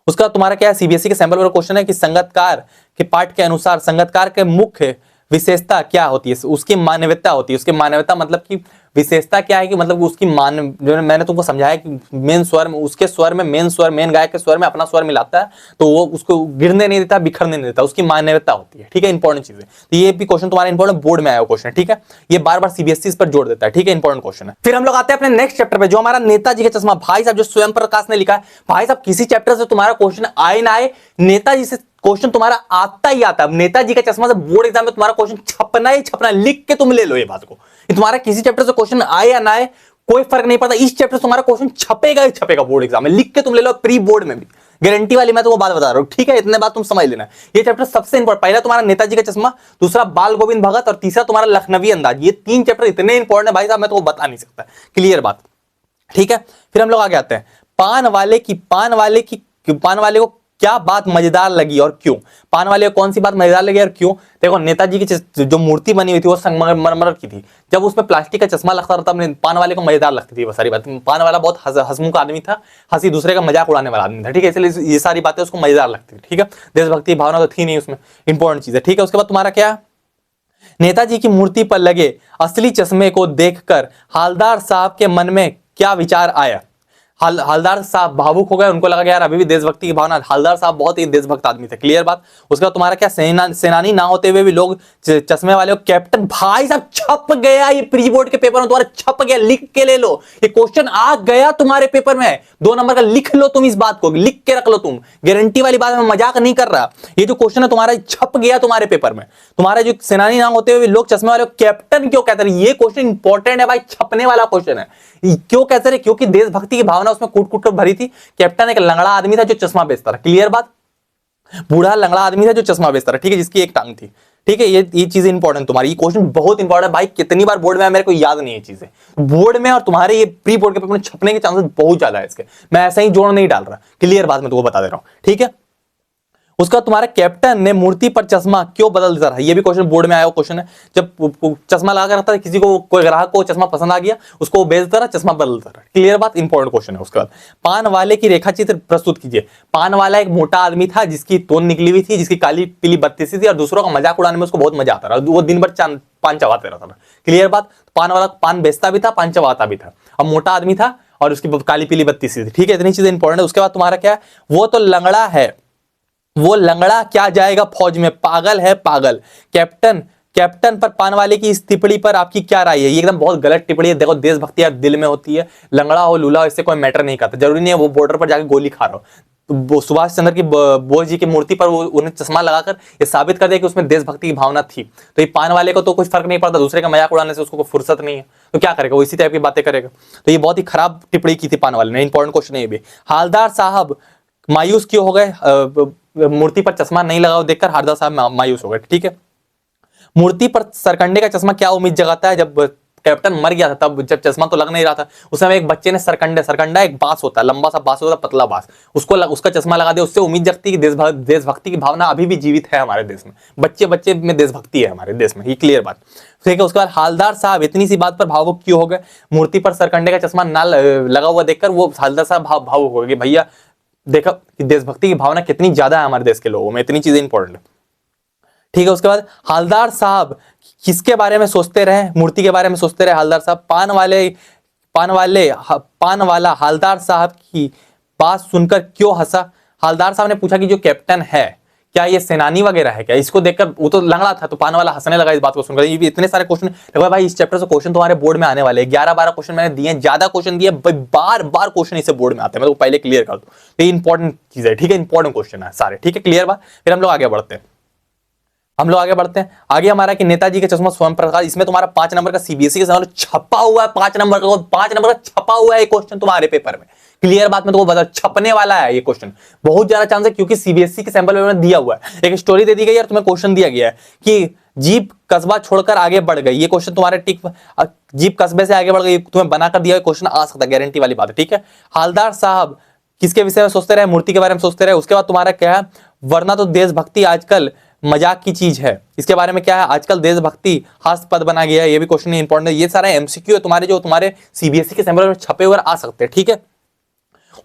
उसका तुम्हारा क्या है, सीबीएसई के सैंपल वाला क्वेश्चन है कि संगतकार के पाठ के अनुसार संगतकार के मुख्य विशेषता क्या होती है, उसकी मानवता होती है। उसकी मानवता मतलब कि विशेषता क्या है कि मतलब उसकी मान, जो मैंने तुमको समझाया कि मेन स्वर में, उसके स्वर में मेन स्वर, मेन गायक के स्वर में अपना स्वर मिलाता है तो वो उसको गिरने नहीं देता, बिखरने नहीं देता, उसकी मान्यता होती है। ठीक है, इंपॉर्टेंट चीज है। तो ये भी क्वेश्चन तुम्हारा इंपॉर्टेंट बोर्ड में आया क्वेश्चन है। ठीक है, ये बार बार सीबीएसई पर जोड़ देता है। ठीक है, इंपॉर्टेंट क्वेश्चन है। फिर हम लोग आते हैं अपने नेक्स्ट चैप्टर पे, जो हमारा नेताजी का चश्मा। भाई साहब जो स्वयं प्रकाश ने लिखा है, भाई साहब किसी चैप्टर से तुम्हारा क्वेश्चन आए ना आए, नेताजी से क्वेश्चन तुम्हारा आता ही आता है। नेताजी का चश्मा से बोर्ड एग्जाम में तुम्हारा क्वेश्चन छपना ही छपना, लिख के तुम ले लो ये बात को। ये तुम्हारा किसी चैप्टर से क्वेश्चन आए या ना आए कोई फर्क नहीं पड़ता, इस चैप्टर से तुम्हारा क्वेश्चन छपेगा ही छपेगा बोर्ड एग्जाम में, लिख के तुम ले लो, प्री बोर्ड में भी गारंटी वाली मैं तो वो बात बता रहा हूं। ठीक है, इतने बात तुम समझ लेना। ये चैप्टर सबसे इंपॉर्टेंट, पहला तुम्हारा नेताजी का चश्मा, दूसरा बाल गोविंद भगत और तीसरा तुम्हारा लखनवी अंदाज। ये 3 चैप्टर इतने इंपॉर्टेंट है भाई साहब, मैं तो वो बता नहीं सकता। क्लियर बात। ठीक है, फिर हम लोग आगे आते हैं। पान वाले को क्या बात मजेदार लगी और क्यों? पान वाले को कौन सी बात मजेदार लगी और क्यों? देखो, नेताजी की जो मूर्ति बनी हुई थी वो संगमरमर की थी। जब उसमें प्लास्टिक का चश्मा लगता था तब पान वाले को मजेदार लगती थी वो सारी बात। पान वाला बहुत हंसमुख आदमी था, हंसी दूसरे का मजाक उड़ाने वाला आदमी था। ठीक है, इसलिए ये सारी बातें उसको मजेदार लगती थी। ठीक है, देशभक्ति भावना तो थी नहीं उसमें, इंपॉर्टेंट चीज है। ठीक है, उसके बाद तुम्हारा क्या, नेताजी की मूर्ति पर लगे असली चश्मे को देखकर हालदार साहब के मन में क्या विचार आया? हालदार साहब भावुक हो गए, उनको लगा यार अभी भी देशभक्ति की भावना। हालदार साहब बहुत ही देशभक्त आदमी थे। क्लियर बात। उसका तुम्हारा क्या, सेनानी ना होते हुए भी लोग चश्मे वाले को कैप्टन, भाई साहब छप गया ये प्री बोर्ड के पेपर में, तुम्हारा छप गया, लिख के ले लो। ये क्वेश्चन आ गया तुम्हारे पेपर में, 2 नंबर का, लिख लो तुम, इस बात को लिख के रख लो तुम, गारंटी वाली बात, मैं मजाक नहीं कर रहा। ये जो क्वेश्चन है तुम्हारा छप गया तुम्हारे पेपर में। तुम्हारा जो सेनानी ना होते हुए लोग चश्मे वाले को कैप्टन क्यों कहते हैं, ये क्वेश्चन इंपॉर्टेंट है भाई, छपने वाला क्वेश्चन है। क्यों कहते रहे? क्योंकि देशभक्ति की भावना उसमें कूट कूट कर भरी थी। कैप्टन एक लंगड़ा आदमी था जो चश्मा बेचता था। क्लियर बात। बूढ़ा लंगड़ा आदमी था जो चश्मा बेचता था। ठीक है, जिसकी एक टांग थी। ठीक है, ये चीजें इंपॉर्टेंट, तुम्हारी ये क्वेश्चन बहुत इंपॉर्टेंट है भाई। कितनी बार बोर्ड में मेरे को याद नहीं है चीजें, बोर्ड में और तुम्हारे ये प्री बोर्ड के पेपर में छपने के चांसेस बहुत ज्यादा है इसके। मैं ऐसा ही जोड़ नहीं डाल रहा। क्लियर बात मैं तुमको बता दे रहा हूं। ठीक है, उसका तुम्हारा कैप्टन ने मूर्ति पर चश्मा क्यों बदल देता रहा? ये भी क्वेश्चन बोर्ड में आया हुआ क्वेश्चन है। जब चश्मा लगा कर रखता है, किसी को, कोई ग्राहक को चश्मा पसंद आ गया, उसको बेच देता रहा, चश्मा बदलता रहा। क्लियर बात, इंपॉर्टेंट क्वेश्चन है। उसके बाद पान वाले की रेखा चित्र प्रस्तुत कीजिए। पान वाला एक मोटा आदमी था जिसकी तोन निकली हुई थी, जिसकी काली पीली बत्ती सी थी और दूसरों का मजाक उड़ाने में उसको बहुत मजा आता रहा। वो दिन भर पान चबाते रहता था। क्लियर बात। पान वाला पान बेचता भी था, पान चबाता भी था, और मोटा आदमी था और उसकी काली पीली बत्ती सी थी। ठीक है, इतनी चीजें इंपॉर्टेंट है। उसके बाद तुम्हारा क्या है, वो तो लंगड़ा है, वो लंगड़ा क्या जाएगा फौज में, पागल है पागल। कैप्टन पर पान वाले की इस टिप्पणी पर आपकी क्या राय है? ये एकदम बहुत गलत टिप्पणी है। देखो, देशभक्ति यार दिल में होती है, लंगड़ा हो लूला हो इससे कोई मैटर नहीं करता। जरूरी नहीं है वो बॉर्डर पर जाकर गोली खा रहा हो। तो सुभाष चंद्र की बोस जी की मूर्ति पर उन्हें चश्मा लगाकर ये साबित कर दिया कि उसमें देशभक्ति की भावना थी। तो ये पान वाले को तो कुछ फर्क नहीं पड़ता, दूसरे का मजाक उड़ाने से उसको कोई फुर्सत नहीं है, तो क्या करेगा वो, इसी टाइप की बातें करेगा। तो ये बहुत ही खराब टिप्पणी की थी पान वाले ने। इंपॉर्टेंट क्वेश्चन है ये भी। हालदार साहब मायूस क्यों हो गए? मूर्ति पर चश्मा नहीं लगा देखकर हालदार साहब मायूस हो गए। ठीक है, मूर्ति पर सरकंडे का चश्मा क्या उम्मीद जगाता है? जब कैप्टन मर गया था तब, जब चश्मा तो लग नहीं रहा था, उस समय एक बच्चे ने सरकंडा एक बांस होता है, लंबा सा बांस होता है, पतला बांस, उसका चश्मा लगा दिया। उससे उम्मीद जगती है कि देशभक्ति की भावना अभी भी जीवित है हमारे देश में, बच्चे में देशभक्ति है हमारे देश में। ये क्लियर बात। ठीक है, उसके बाद हालदार साहब इतनी सी बात पर भावुक क्यों हो गए? मूर्ति पर सरकंडे का चश्मा ना लगा हुआ देखकर वो हालदार साहब भावुक हो गए। भैया देखा कि देशभक्ति की भावना कितनी ज्यादा है हमारे देश के लोगों में, इतनी चीजें इंपॉर्टेंट है। ठीक है, उसके बाद हालदार साहब किसके बारे में सोचते रहे? मूर्ति के बारे में सोचते रहे हालदार साहब। पान वाला हालदार साहब की बात सुनकर क्यों हंसा? हालदार साहब ने पूछा कि जो कैप्टन है क्या ये सेनानी वगैरह है क्या? इसको देखकर वो तो लंगड़ा था, तो पान वाला हंसने लगा इस बात को सुनकर। ये भी इतने सारे क्वेश्चन देखो भाई, इस चैप्टर से क्वेश्चन तुम्हारे बोर्ड में आने वाले हैं। 11-12 क्वेश्चन मैंने दिए, ज्यादा क्वेश्चन दिए, बार बार क्वेश्चन इसे बोर्ड में आते हैं। मैं तो पहले क्लियर कर दूं, ये इंपॉर्टेंट चीज है। ठीक है, इंपॉर्टेंट क्वेश्चन है सारे। ठीक है, क्लियर बात। फिर हम लोग आगे बढ़ते हैं। आगे हमारा कि नेताजी का चश्मा स्वयं प्रकाश, इसमें तुम्हारा 5 नंबर का सीबीएसई के सवाल छपा हुआ है। 5 नंबर का छपा हुआ है क्वेश्चन तुम्हारे पेपर में। क्लियर बात में तो बता, छपने वाला है ये क्वेश्चन, बहुत ज्यादा चांस है, क्योंकि सीबीएसई के सैंपल पेपर में दिया हुआ है। एक स्टोरी दे दी गई है और तुम्हें क्वेश्चन दिया गया है कि जीप कस्बा छोड़कर आगे बढ़ गई। ये क्वेश्चन तुम्हारे जीप कस्बे से आगे बढ़ गई, तुम्हें बनाकर दिया हुआ क्वेश्चन आ सकता है, गारंटी वाली बात है। ठीक है, हालदार साहब किसके विषय में सोचते रहे? मूर्ति के बारे में सोचते रहे। उसके बाद तुम्हारा क्या है, वरना तो देशभक्ति आजकल मजाक की चीज है। इसके बारे में क्या है, आजकल देशभक्ति हास्यास्पद बना गया है। ये भी क्वेश्चन इंपॉर्टेंट है। ये सारा एमसीक्यू है तुम्हारे, जो तुम्हारे सीबीएसई के सैंपल में छपे हुए आ सकते हैं। ठीक है,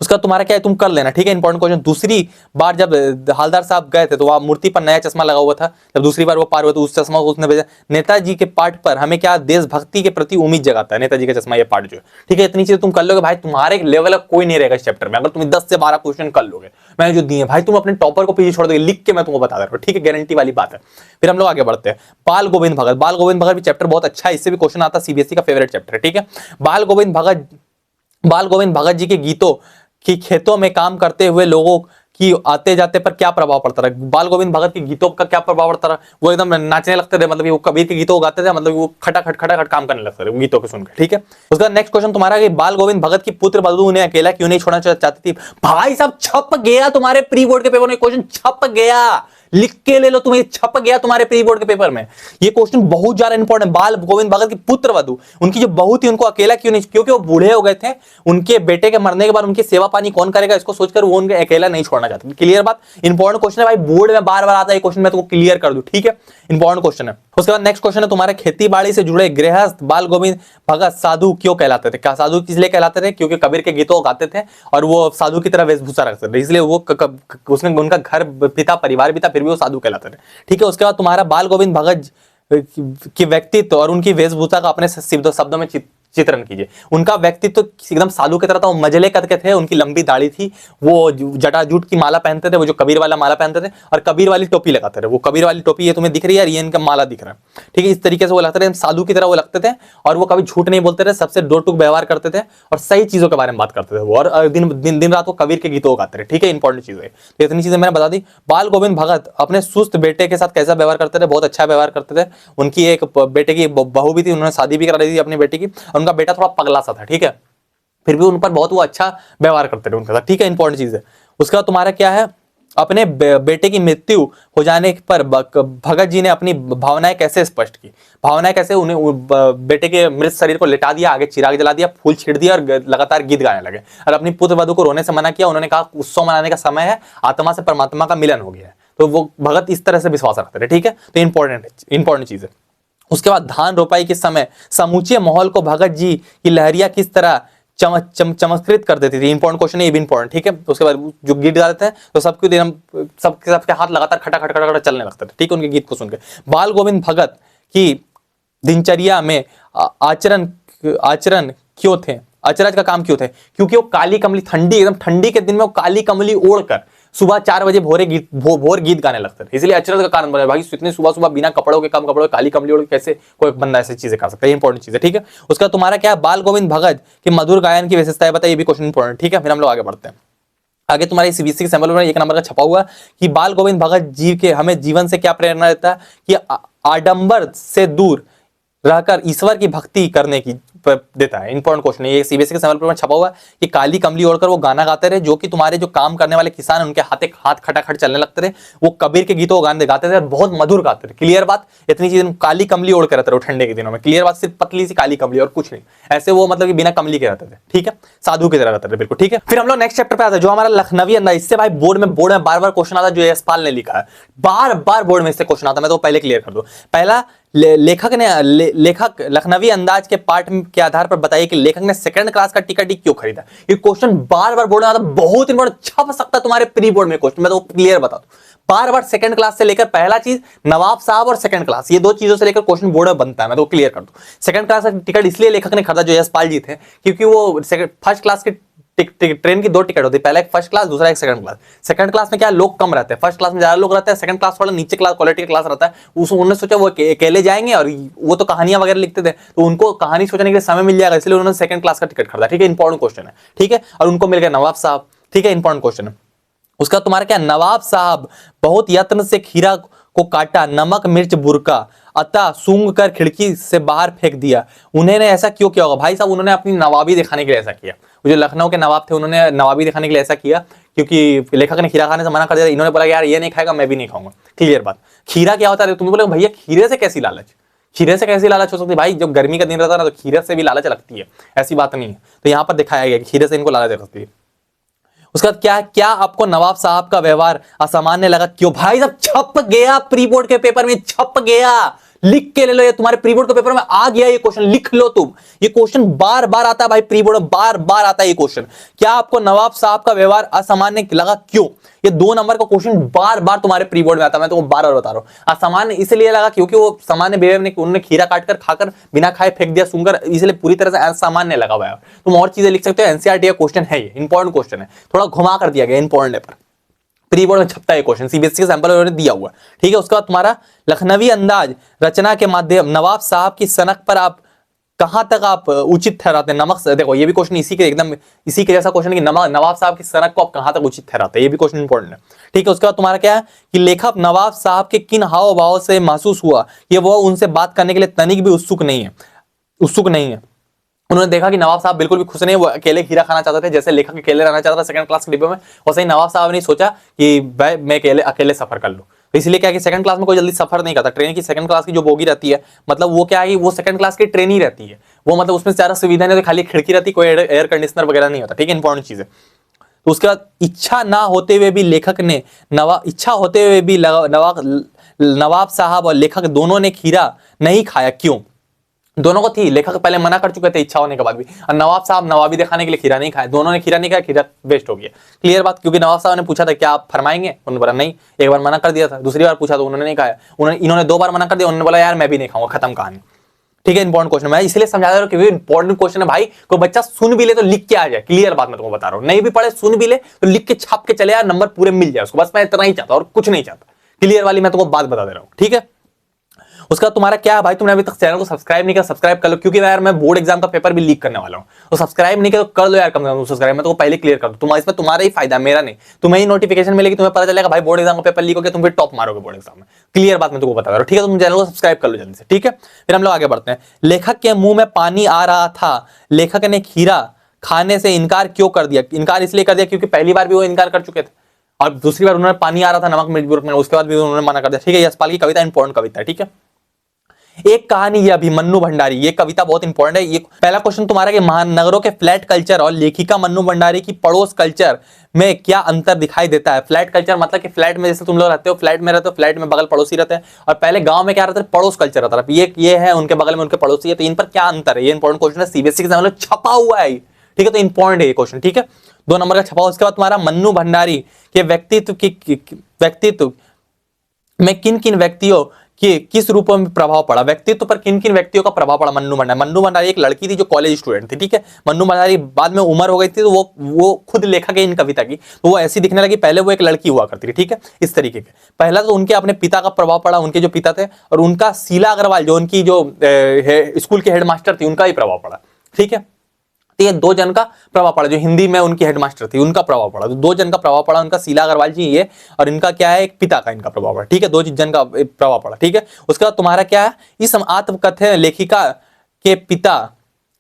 उसका तुम्हारा क्या है, तुम कर लेना, ठीक है। इंपॉर्टेंट क्वेश्चन, दूसरी बार जब हवलदार साहब गए थे तो वहां मूर्ति पर नया चश्मा लगा हुआ था। जब दूसरी बार वो पार हुआ तो उस चश्मा को उसने भेजा। नेताजी के पाठ पर हमें क्या देशभक्ति के प्रति उम्मीद जगाता है नेताजी का चश्मा, ये पाठ जो है, ठीक है। इतनी चीजें तुम कर लोगे भाई, तुम्हारे लेवल का कोई नहीं रहेगा इस चैप्टर में अगर तुम 10 से 12 क्वेश्चन कर लोगे। मैंने जो दिए भाई, तुम अपने टॉपर को पीछे छोड़ दोगे, लिख के मैं तुमको बता दे रहा हूँ, ठीक है, गारंटी वाली बात है। फिर हम लोग आगे बढ़ते हैं। बाल गोविंद भगत, बाल गोविंद भगत भी चैप्टर बहुत अच्छा है, इससे भी क्वेश्चन आता है, सीबीएसई का फेवरेट चैप्टर है, ठीक है। बाल गोविंद भगत जी के गीतों कि खेतों में काम करते हुए लोगों की आते जाते पर क्या प्रभाव पड़ता रहा। बाल गोविंद भगत के गीतों का क्या प्रभाव पड़ता रहा, वो एकदम नाचने लगते थे, मतलब वो कबीर के गीतों को गाते थे, मतलब वो खटाखट काम करने लगते थे गीतों को सुनकर, ठीक है। उसका नेक्स्ट क्वेश्चन तुम्हारा कि बाल गोविंद भगत की पुत्र वधू उन्हें अकेला क्यों नहीं छोड़ना चाहती थी। भाई साहब छप गया तुम्हारे प्री बोर्ड के पेपर में, क्वेश्चन छप गया, लिख के ले लो, तुम्हें छप गया तुम्हारे प्री बोर्ड के पेपर में। ये क्वेश्चन बहुत ज्यादा इंपॉर्टेंट। बाल गोविंद भगत की पुत्र वधू, उनकी जो बहू थी, उनको अकेला क्यों नहीं, क्योंकि वो बूढ़े हो गए थे, उनके बेटे के मरने के बाद उनकी सेवा पानी कौन करेगा, इसको सोचकर वो उनको अकेला नहीं छोड़ना चाहते। क्लियर बात, इंपॉर्टेंट क्वेश्चन है भाई, बोर्ड में बार बार आता है क्वेश्चन, मैं तुमको क्लियर कर दूं, ठीक है, इंपॉर्टेंट क्वेश्चन है। उसके बाद नेक्स्ट क्वेश्चन है तुम्हारे खेती बाड़ी से जुड़े गृहस्थ बाल गोविंद भगत साधु क्यों कहलाते थे। क्या साधु इसलिए कहलाते थे क्योंकि कबीर के गीतों को गाते थे और वो साधु की तरह वेशभूषा रखते थे, इसलिए वो उसने उनका घर पिता परिवार भी था, फिर भी वो साधु कहलाते थे, ठीक है। उसके बाद तुम्हारा बाल गोविंद भगत के व्यक्तित्व और उनकी वेशभूषा का अपने शब्दों में चित्रण कीजिए। उनका व्यक्तित्व एकदम साधु की तरह था, वो मजले कद के थे, उनकी लंबी दाढ़ी थी, वो जटाजूट की माला पहनते थे, वो जो कबीर वाला माला पहनते थे, और कबीर वाली टोपी लगाते थे। वो कबीर वाली टोपी ये तुम्हें दिख रही है यार, ये इनका माला दिख रहा है, ठीक है। इस तरीके से वो लगते थे, साधु की तरह वो लगते थे, और वो कभी झूठ नहीं बोलते थे, सबसे दो टूक व्यवहार करते थे और सही चीजों के बारे में बात करते थे वो, और दिन रात वो कबीर के गीतों को गाते थे, ठीक है। इंपॉर्टेंट चीज है, तो इतनी चीजें मैंने बता दी। बाल गोविंद भगत अपने सुस्त बेटे के साथ कैसा व्यवहार करते थे, बहुत अच्छा व्यवहार करते थे। उनकी एक बेटे की बहू भी थी, उन्होंने शादी भी करा दी थी अपनी बेटी की, और उनका बेटा थोड़ा पगला सा था, ठीक है, फिर भी उन पर बहुत वो अच्छा व्यवहार करते थे उनके साथ, ठीक है। इंपॉर्टेंट चीज है। उसका तुम्हारा क्या है, अपने बेटे की मृत्यु हो जाने पर भगत जी ने अपनी भावनाएं कैसे स्पष्ट की। भावनाएं कैसे, उन्हें बेटे के मृत शरीर को लिटा दिया, आगे चिराग जला दिया, फूल छीड़ दिया और लगातार गीत गाने लगे, और अपनी पुत्र वधू को रोने से मना किया। उन्होंने कहा उत्सव मनाने का समय है, आत्मा से परमात्मा का मिलन हो गया है। तो वो भगत इस तरह से विश्वास रखते थे, ठीक है। तो इंपॉर्टेंट चीज है। उसके बाद धान रोपाई के समय समूचे माहौल को भगत जी की लहरिया किस तरह चमत्कृत कर देती थी। इंपॉर्टेंट क्वेश्चन है, ये भी इंपॉर्टेंट, ठीक है। उसके बाद जो गीत गाते हैं तो सबके हाथ लगातार खटा चलने लगते थे, ठीक है, उनके गीत को सुनकर। बाल गोविंद भगत की दिनचर्या में आचरण क्यों थे, अचरज का काम क्यों थे, क्योंकि वो काली कमली, एकदम ठंडी के दिन में वो काली कमली ओढ़कर सुबह 4 बजे भोर गीत गाने लगते थे, इसलिए अचरज का कारण बना। भाई इतने सुबह बिना कपड़ों के, कम कपड़ों के, काली कमली ओढ़ कैसे कोई बंदा ऐसी चीजें कर सकता है। इंपॉर्टेंट चीज है, ठीक है। उसका तुम्हारा क्या है, बाल गोविंद भगत के मधुर गायन की विशेषताएं बताइए, भी क्वेश्चन इंपॉर्टेंट, ठीक है। फिर हम लोग आगे बढ़ते हैं। आगे तुम्हारे सीबीएसई के सैंपल में 1 नंबर का छपा हुआ कि बाल गोविंद भगत जी के हमें जीवन से क्या प्रेरणा देता है, कि आडंबर से दूर रहकर ईश्वर की भक्ति करने की देता है। इंपॉर्टेंट क्वेश्चन है, ये सीबीएसई के सैंपल पेपर में छपा हुआ है कि काली कमली ओढ़कर वो गाना गाते रहे, जो कि तुम्हारे जो काम करने वाले किसान उनके हाथ खटाखट चलने लगते थे, वो कबीर के गीतों को गाने गाते थे और बहुत मधुर गाते थे। क्लियर बात, इतनी चीज, काली कमली ओढ़ कर रहते रहे ठंडे के दिनों में। क्लियर बात, सिर्फ पतली सी काली कमली और कुछ नहीं, ऐसे वो मतलब कि बिना कमली के रहते थे, ठीक है, साधु की तरह रहते थे, बिल्कुल, ठीक है। फिर हम लोग नेक्स्ट चैप्टर पे आते हैं, जो हमारा लखनवी अंदाज। इससे भाई बोर्ड में बार बार क्वेश्चन आता है, जो यशपाल ने लिखा है, बार बार बोर्ड में इससे क्वेश्चन आता है। मैं तो पहले क्लियर कर दूं। पहला, लेखक लखनवी अंदाज के पाठ के आधार पर बताइए कि लेखक ने सेकंड क्लास का टिकट ही क्यों खरीदा। ये क्वेश्चन बार बार बोर्ड में आता है, बहुत इंपॉर्टेंट, छप सकता है तुम्हारे प्री बोर्ड में क्वेश्चन, मैं तो क्लियर बता दूं। बार बार सेकंड क्लास से लेकर, पहला चीज नवाब साहब और सेकंड क्लास, ये 2 चीजों से लेकर क्वेश्चन बोर्ड में बनता है, मैं तो क्लियर कर दूं। सेकंड क्लास का टिकट इसलिए लेखक ने खरीदा, जो यशपाल जी थे, क्योंकि वो फर्स्ट क्लास के ट्रेन की 2 टिकट होती है, पहला एक फर्स्ट क्लास, दूसरा एक सेकंड क्लास। सेकंड क्लास में क्या लोग कम रहते हैं, फर्स्ट क्लास में ज्यादा लोग रहते हैं, सेकंड क्लास थोड़ा नीचे क्लास क्वालिटी का क्लास रहता है। उन्होंने सोचा वो अकेले जाएंगे, और वो तो कहानियां वगैरह लिखते थे, तो उनको कहानी सोचने के लिए समय मिल जाएगा, इसलिए उन्होंने सेकंड क्लास का टिकट खरीदा, ठीक है। इंपॉर्टेंट क्वेश्चन है, ठीक है, और उनको मिल गया नवाब साहब, ठीक है, इंपॉर्टेंट क्वेश्चन है। उसका तुम्हारा क्या, नवाब साहब बहुत यत्न से खीरा को काटा, नमक मिर्च बुरका, अतः सूंघ कर खिड़की से बाहर फेंक दिया। उन्होंने ऐसा क्यों किया होगा भाई साहब, उन्होंने अपनी नवाबी दिखाने के लिए ऐसा किया। जो लखनऊ के नवाब थे, उन्होंने नवाबी दिखाने के लिए ऐसा किया, क्योंकि लेखक ने खीरा खाने से मना कर दिया। इन्होंने बोला यार ये नहीं खाएगा, मैं भी नहीं खाऊंगा। क्लियर बात, खीरा क्या होता है, तुम बोले भैया खीरे से कैसी लालच, खीरे से कैसी लालच हो सकती है भाई, जब गर्मी का दिन रहता है ना, तो खीरे से भी लालच लगती है, ऐसी बात नहीं है। तो यहाँ पर दिखाया गया कि खीरे से इनको लालच लगती है। उसका क्या आपको नवाब साहब का व्यवहार असामान्य लगा, क्यों। भाई साहब छप गया, प्री बोर्ड के पेपर में छप गया, लिख के ले लो, ये तुम्हारे प्री बोर्ड के पेपर में आ गया, ये क्वेश्चन लिख लो तुम। ये क्वेश्चन बार बार आता है भाई, प्री बोर्ड में बार बार आता है ये क्वेश्चन। क्या आपको नवाब साहब का व्यवहार असामान्य लगा, क्यों? ये 2 नंबर का क्वेश्चन बार बार तुम्हारे प्री बोर्ड में आता है, मैं तुमको बार बार बता रहा हूं। असामान्य इसलिए लगा क्योंकि वो सामान्य बिहेवियर ने, उन्होंने खीरा काटकर खाकर बिना खाए फेंक दिया सूंघकर, इसलिए पूरी तरह से असामान्य लगा हुआ है। तुम और चीजें लिख सकते हो, एनसीईआरटी का क्वेश्चन है, ये इंपॉर्टेंट क्वेश्चन है, थोड़ा घुमा कर दिया गया इंपॉर्टेंट पर, प्री बोर्ड में छपता है क्वेश्चन, सीबीएसई का सैंपल उन्होंने दिया हुआ। ठीक है, उसके बाद तुम्हारा लखनवी अंदाज रचना के माध्यम नवाब साहब की सनक पर आप कहां तक आप उचित ठहराते हैं? नमक, देखो ये भी क्वेश्चन इसी के एकदम इसी के जैसा क्वेश्चन है कि नवाब साहब की सनक को आप कहां तक उचित ठहराते हैं, ये भी क्वेश्चन इंपॉर्टेंट है। ठीक है, उसके बाद तुम्हारा क्या है कि लेखक नवाब साहब के किन हाव भाव से महसूस हुआ ये वो उनसे बात करने के लिए तनिक भी उत्सुक नहीं है। उन्होंने देखा कि नवाब साहब बिल्कुल भी खुश नहीं, वो अकेले खीरा खाना चाहते थे, जैसे लेखक अकेले रहना चाहता था सेकंड क्लास के डिब्बे में, वैसे ही नवाब साहब ने सोचा कि भाई मैं अकेले सफर कर लूं। तो इसलिए क्या कि सेकंड क्लास में कोई जल्दी सफर नहीं करता। ट्रेन की सेकंड क्लास की जो बोगी रहती है, मतलब वो क्या है, वो सेकंड क्लास की ट्रेन ही रहती है, वो मतलब उसमें सारा सुविधा नहीं, तो खाली खिड़की रहती, कोई एयर कंडीशनर वगैरह नहीं होता। ठीक है, इंपॉर्टेंट चीज है। तो उसके बाद इच्छा ना होते हुए भी लेखक ने नवाब साहब और लेखक दोनों ने खीरा नहीं खाया, क्यों? दोनों को थी, लेखक पहले मना कर चुके थे इच्छा होने के बाद भी, और नवाब साहब नवाबी दिखाने के लिए खीरा नहीं खाए, दोनों ने खीरा नहीं खाया, खीरा वेस्ट हो गया। क्लियर बात? क्योंकि नवाब साहब ने पूछा था क्या आप फरमाएंगे, उन्होंने बोला नहीं, एक बार मना कर दिया था, दूसरी बार पूछा तो उन्होंने नहीं खाया, इन्होंने 2 बार मना कर दिया, उन्होंने बोला यार मैं भी नहीं खाऊंगा, खत्म कहानी। ठीक है, इंपॉर्टेंट क्वेश्चन मैं इसलिए समझा रहा हूं क्योंकि इंपॉर्टेंट क्वेश्चन है भाई, कोई बच्चा सुन भी ले तो लिख के आ जाए। क्लियर बात मैं तुमको बता रहा हूं, नहीं भी पढ़े सुन भी ले तो लिख के छाप के चले यार, नंबर पूरे मिल जाए उसको, बस मैं इतना ही चाहता और कुछ नहीं चाहता। क्लियर वाली मैं तुमको बात बता दे रहा हूं। ठीक है, उसका तुम्हारा क्या है भाई, तुमने अभी तक चैनल को सब्सक्राइब नहीं किया, सब्सक्राइब कर लो, क्योंकि यार मैं बोर्ड एग्जाम का पेपर भी लीक करने वाला हूं, तो सब्सक्राइब नहीं किया तो कर लो यार, कम से कम सब्सक्राइब, मैं तो पहले क्लियर कर दूं, इसमें तुम्हारा ही फायदा, मेरा नहीं। तुम्हें ही नोटिफिकेशन मिलेगी, तुम्हें पता चलेगा भाई बोर्ड एग्जाम का पेपर लीक हो गया, तुम फिर टॉप मारोगे बोर्ड एग्जाम में। क्लियर बात मैं तुमको बता रहा हूं। ठीक है, तुम चैनल को सब्सक्राइब कर लो जल्दी से। ठीक है, फिर हम लोग आगे बढ़ते हैं। लेखक के मुंह में पानी आ रहा था, लेखक ने खीरा खाने से इनकार क्यों कर दिया? इनकार इसलिए कर दिया क्योंकि पहली बार भी वो इनकार कर चुके थे, और दूसरी बार उन्होंने पानी आ रहा था नमक मिर्च में, उसके बाद भी उन्होंने मना कर दिया। ठीक है, यशपाल की कविता इंपॉर्टेंट कविता है। ठीक है, एक कहानी यह भी, मन्नू भंडारी, ये कविता बहुत इंपॉर्टेंट है। ये पहला क्वेश्चन तुम्हारा कि महानगरों के फ्लैट कल्चर और लेखिका मन्नू भंडारी की पड़ोस कल्चर में क्या अंतर दिखाई देता है? फ्लैट कल्चर मतलब कि फ्लैट में जैसे तुम लोग रहते हो, फ्लैट में रहते हो, फ्लैट में बगल पड़ोसी रहते हैं, और पहले गांव में क्या रहता है, पड़ोस कल्चर रहता है। ये है उनके बगल में उनके पड़ोसी है, तो इन पर क्या अंतर है? ये इंपॉर्टेंट क्वेश्चन है, सीबीएसई के सामने छपा हुआ है। ठीक है, तो इंपॉर्टेंट है ये क्वेश्चन। ठीक है, 2 नंबर का छपा। उसके बाद तुम्हारा मन्नू भंडारी के व्यक्तित्व में किन किन व्यक्तियों कि किस रूप में प्रभाव पड़ा, व्यक्तित्व पर किन किन व्यक्तियों का प्रभाव पड़ा? मन्नू भंडारी एक लड़की थी जो कॉलेज स्टूडेंट थी। ठीक है, मन्नू भंडारी बाद में उम्र हो गई थी, तो वो खुद लेखक है इन कविता की, तो वो ऐसी दिखने लगी, पहले वो एक लड़की हुआ करती थी। ठीक है, इस तरीके के पहला तो उनके अपने पिता का प्रभाव पड़ा, उनके जो पिता थे, और उनका शीला अग्रवाल जो उनकी जो स्कूल के हेडमास्टर थी, उनका ही प्रभाव पड़ा। ठीक है, तो ये 2 जन का प्रभाव पड़ा, जो हिंदी में उनकी हेडमास्टर थी उनका प्रभाव पड़ा, तो 2 जन का प्रभाव पड़ा, उनका शीला अग्रवाल जी ये, और इनका क्या है, एक पिता का इनका प्रभाव पड़ा। ठीक है, 2 जन का प्रभाव पड़ा। ठीक है, उसके बाद तुम्हारा क्या है, इस आत्मकथन लेखिका के पिता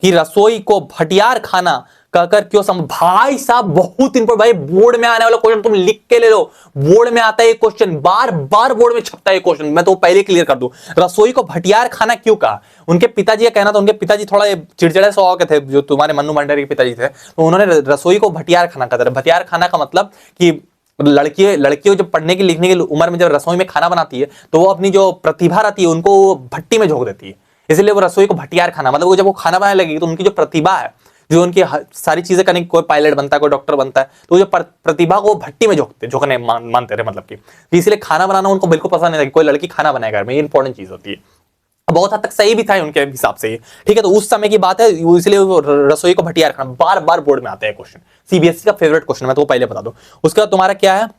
की रसोई को भटियार खाना कहकर क्यों भाई साहब बहुत इंपॉर्टेंट, भाई बोर्ड में आने वाला क्वेश्चन तुम लिख के ले लो, बोर्ड में आता है ये क्वेश्चन, बार बार बोर्ड में छपता है क्वेश्चन, मैं तो पहले क्लियर कर दूं। रसोई को भटियार खाना क्यों कहा? उनके पिताजी का कहना था, उनके पिताजी थोड़ा चिड़चिड़े स्वभाव के थे, जो तुम्हारे मन्नू भंडारी के पिताजी थे, तो उन्होंने रसोई को भटियार खाना कहते थे। भटियार खाना का मतलब कि लड़कियों जब पढ़ने की लिखने की उम्र में जब रसोई में खाना बनाती है, तो वो अपनी जो प्रतिभा रहती है उनको भट्टी में झोंक देती है, इसलिए वो रसोई को भटियार खाना, मतलब वो जब वो खाना बनाने लगेगी तो उनकी जो प्रतिभा है, जो उनकी सारी चीजें करने की, कोई पायलट बनता है, कोई डॉक्टर बनता है, तो जो प्रतिभा को भट्टी में झोंकने मानते रहे, मतलब कि इसलिए खाना बनाना उनको बिल्कुल पसंद नहीं था, कोई लड़की खाना बनाए घर में, ये इंपॉर्टेंट चीज होती है। बहुत हद तक सही भी था उनके हिसाब से ये। ठीक है, तो उस समय की बात है, इसलिए रसोई को भटियार खाना बार बार बोर्ड में आता है क्वेश्चन, सीबीएसई का फेवरेट क्वेश्चन, मैं तो पहले बता दूं। उसके बाद तुम्हारा क्या है,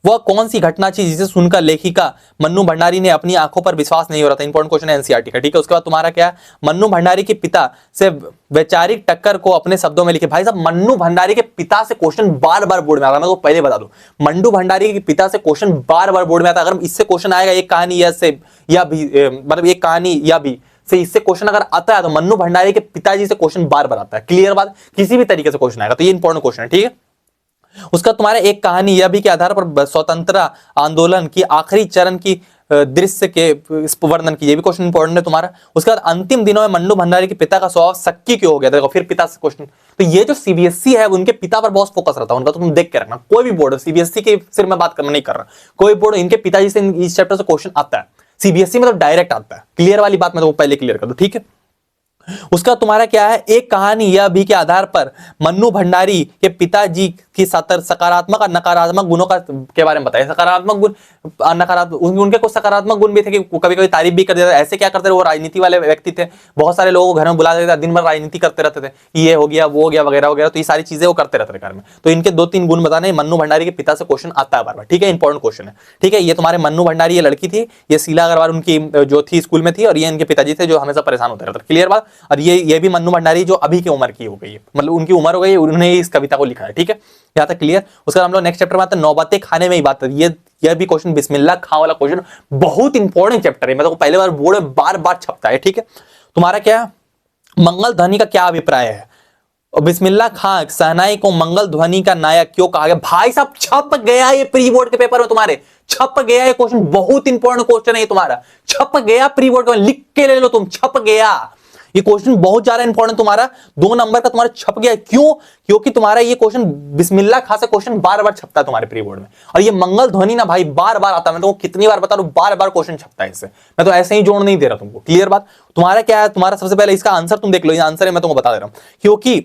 वह कौन सी घटना थी जिसे सुनकर लेखिका मन्नू भंडारी ने अपनी आंखों पर विश्वास नहीं हो रहा था? इंपॉर्टेंट क्वेश्चन है एनसीईआरटी का। ठीक है, उसके बाद तुम्हारा क्या है, मन्नू भंडारी के पिता से वैचारिक टक्कर को अपने शब्दों में लिखे। भाई साहब मन्नू भंडारी के पिता से क्वेश्चन बार बार बोर्ड में आता है, मैं तो पहले बता दूं, मन्नू भंडारी के पिता से क्वेश्चन बार बार बोर्ड में आता है। अगर इससे क्वेश्चन आएगा एक कहानी या से या भी, मतलब एक कहानी या भी से इससे क्वेश्चन अगर आता है, तो मन्नू भंडारी के पिताजी से क्वेश्चन बार बार आता है। क्लियर बात, किसी भी तरीके से क्वेश्चन आएगा, तो ये इंपॉर्टेंट क्वेश्चन है। ठीक है, उसका तुम्हारे एक कहानी यह भी के आधार पर स्वतंत्रता आंदोलन की आखिरी चरण की दृश्य के वर्णन की, ये भी क्वेश्चन इंपॉर्टेंट है तुम्हारा। उसके बाद अंतिम दिनों में मन्नू भंडारी के पिता का स्वभाव शक्की क्यों हो गया? देखो फिर पिता से क्वेश्चन, तो ये जो सीबीएसई है उनके पिता पर बहुत फोकस रहता है उनका, तो तुम देख के रखना। कोई भी बोर्ड, सीबीएसई की सिर्फ मैं बात करना नहीं कर रहा, कोई बोर्ड इनके पिताजी से इस चैप्टर से क्वेश्चन आता है, सीबीएसई में तो डायरेक्ट आता है, क्लियर वाली बात मैं तो पहले क्लियर कर दूं, ठीक है। उसका तुम्हारा क्या है, एक कहानी यह भी के आधार पर मन्नू भंडारी के पिताजी की सकारात्मक और नकारात्मक गुणों का के बारे में बताया। सकारात्मक गुण, नकारात्मक, उनके कुछ सकारात्मक गुण भी थे कि कभी कभी तारीफ भी कर देते। ऐसे क्या करते थे, वो राजनीति वाले व्यक्ति थे, बहुत सारे लोगों को घर में बुला देते थे, दिन भर राजनीति करते रहते थे, ये हो गया वो हो गया वगैरह वगैरह, तो ये सारी चीजें वो करते रहते थे घर में। तो इनके 2-3 गुण बताने, मन्नू भंडारी के पिता से क्वेश्चन आता है बार बार, ठीक है, इंपॉर्टेंट क्वेश्चन है, ठीक है। ये तुम्हारे मन्नू भंडारी, ये लड़की थी, ये शीला अग्रवाल उनकी जो थी स्कूल में थी, और ये इनके पिताजी थे जो हमेशा परेशान होते रहते, क्लियर बात। और ये भी मन्नू भंडारी जो अभी की उम्र की हो गई है, मतलब उनकी उम्र हो गई, उन्होंने इस कविता को लिखा है, ठीक है, यहाँ तक क्लियर। उसके बाद हम लोग नेक्स्ट चैप्टर में आते हैं, नौबते खाने में ही बात है। यह भी क्वेश्चन बिस्मिल्लाह खां वाला क्वेश्चन बहुत इंपॉर्टेंट चैप्टर है, मतलब पहले बार बोर्ड में बार बार छपता है, ठीक है। तुम्हारा क्या, मंगल ध्वनि का क्या अभिप्राय है, बिस्मिल्लाह खां शहनाई को मंगल ध्वनि का नायक क्यों कहा गया। भाई साहब छप गया ये प्री बोर्ड के पेपर में, तुम्हारे छप गया ये क्वेश्चन, बहुत इंपॉर्टेंट क्वेश्चन है ये तुम्हारा, छप गया प्री बोर्ड में, लिख के ले लो तुम, छप गया ये क्वेश्चन, बहुत ज्यादा इंपॉर्टेंट तुम्हारा, 2 नंबर का तुम्हारा छप गया। क्यों, क्योंकि तुम्हारा ये क्वेश्चन बिस्मिल्लाह खां से क्वेश्चन बार बार छपता है तुम्हारे प्री बोर्ड में, और ये मंगल ध्वनि ना भाई बार बार आता है, मैं तुमको कितनी बार बता रहा हूं, बार बार क्वेश्चन छपता है इससे, मैं तो ऐसे ही जोड़ नहीं दे रहा तुमको, क्लियर बात। तुम्हारा क्या है, तुम्हारा सबसे पहले इसका आंसर तुम देख लो, ये आंसर है मैं तुमको बता दे रहा हूं, क्योंकि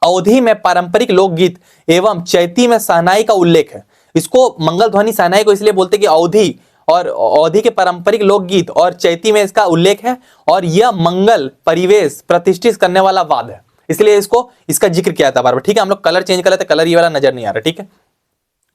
अवधि में पारंपरिक लोकगीत एवं चैती में शहनाई का उल्लेख है। इसको मंगल ध्वनि शहनाई को इसलिए बोलते कि अवधि और अवधि के पारंपरिक लोकगीत और चैती में इसका उल्लेख है, और यह मंगल परिवेश प्रतिष्ठित करने वाला वाद है, इसलिए इसको इसका जिक्र किया था बार बार, ठीक है। हम लोग कलर चेंज कर लेते, कलर ये वाला नजर नहीं आ रहा, ठीक है,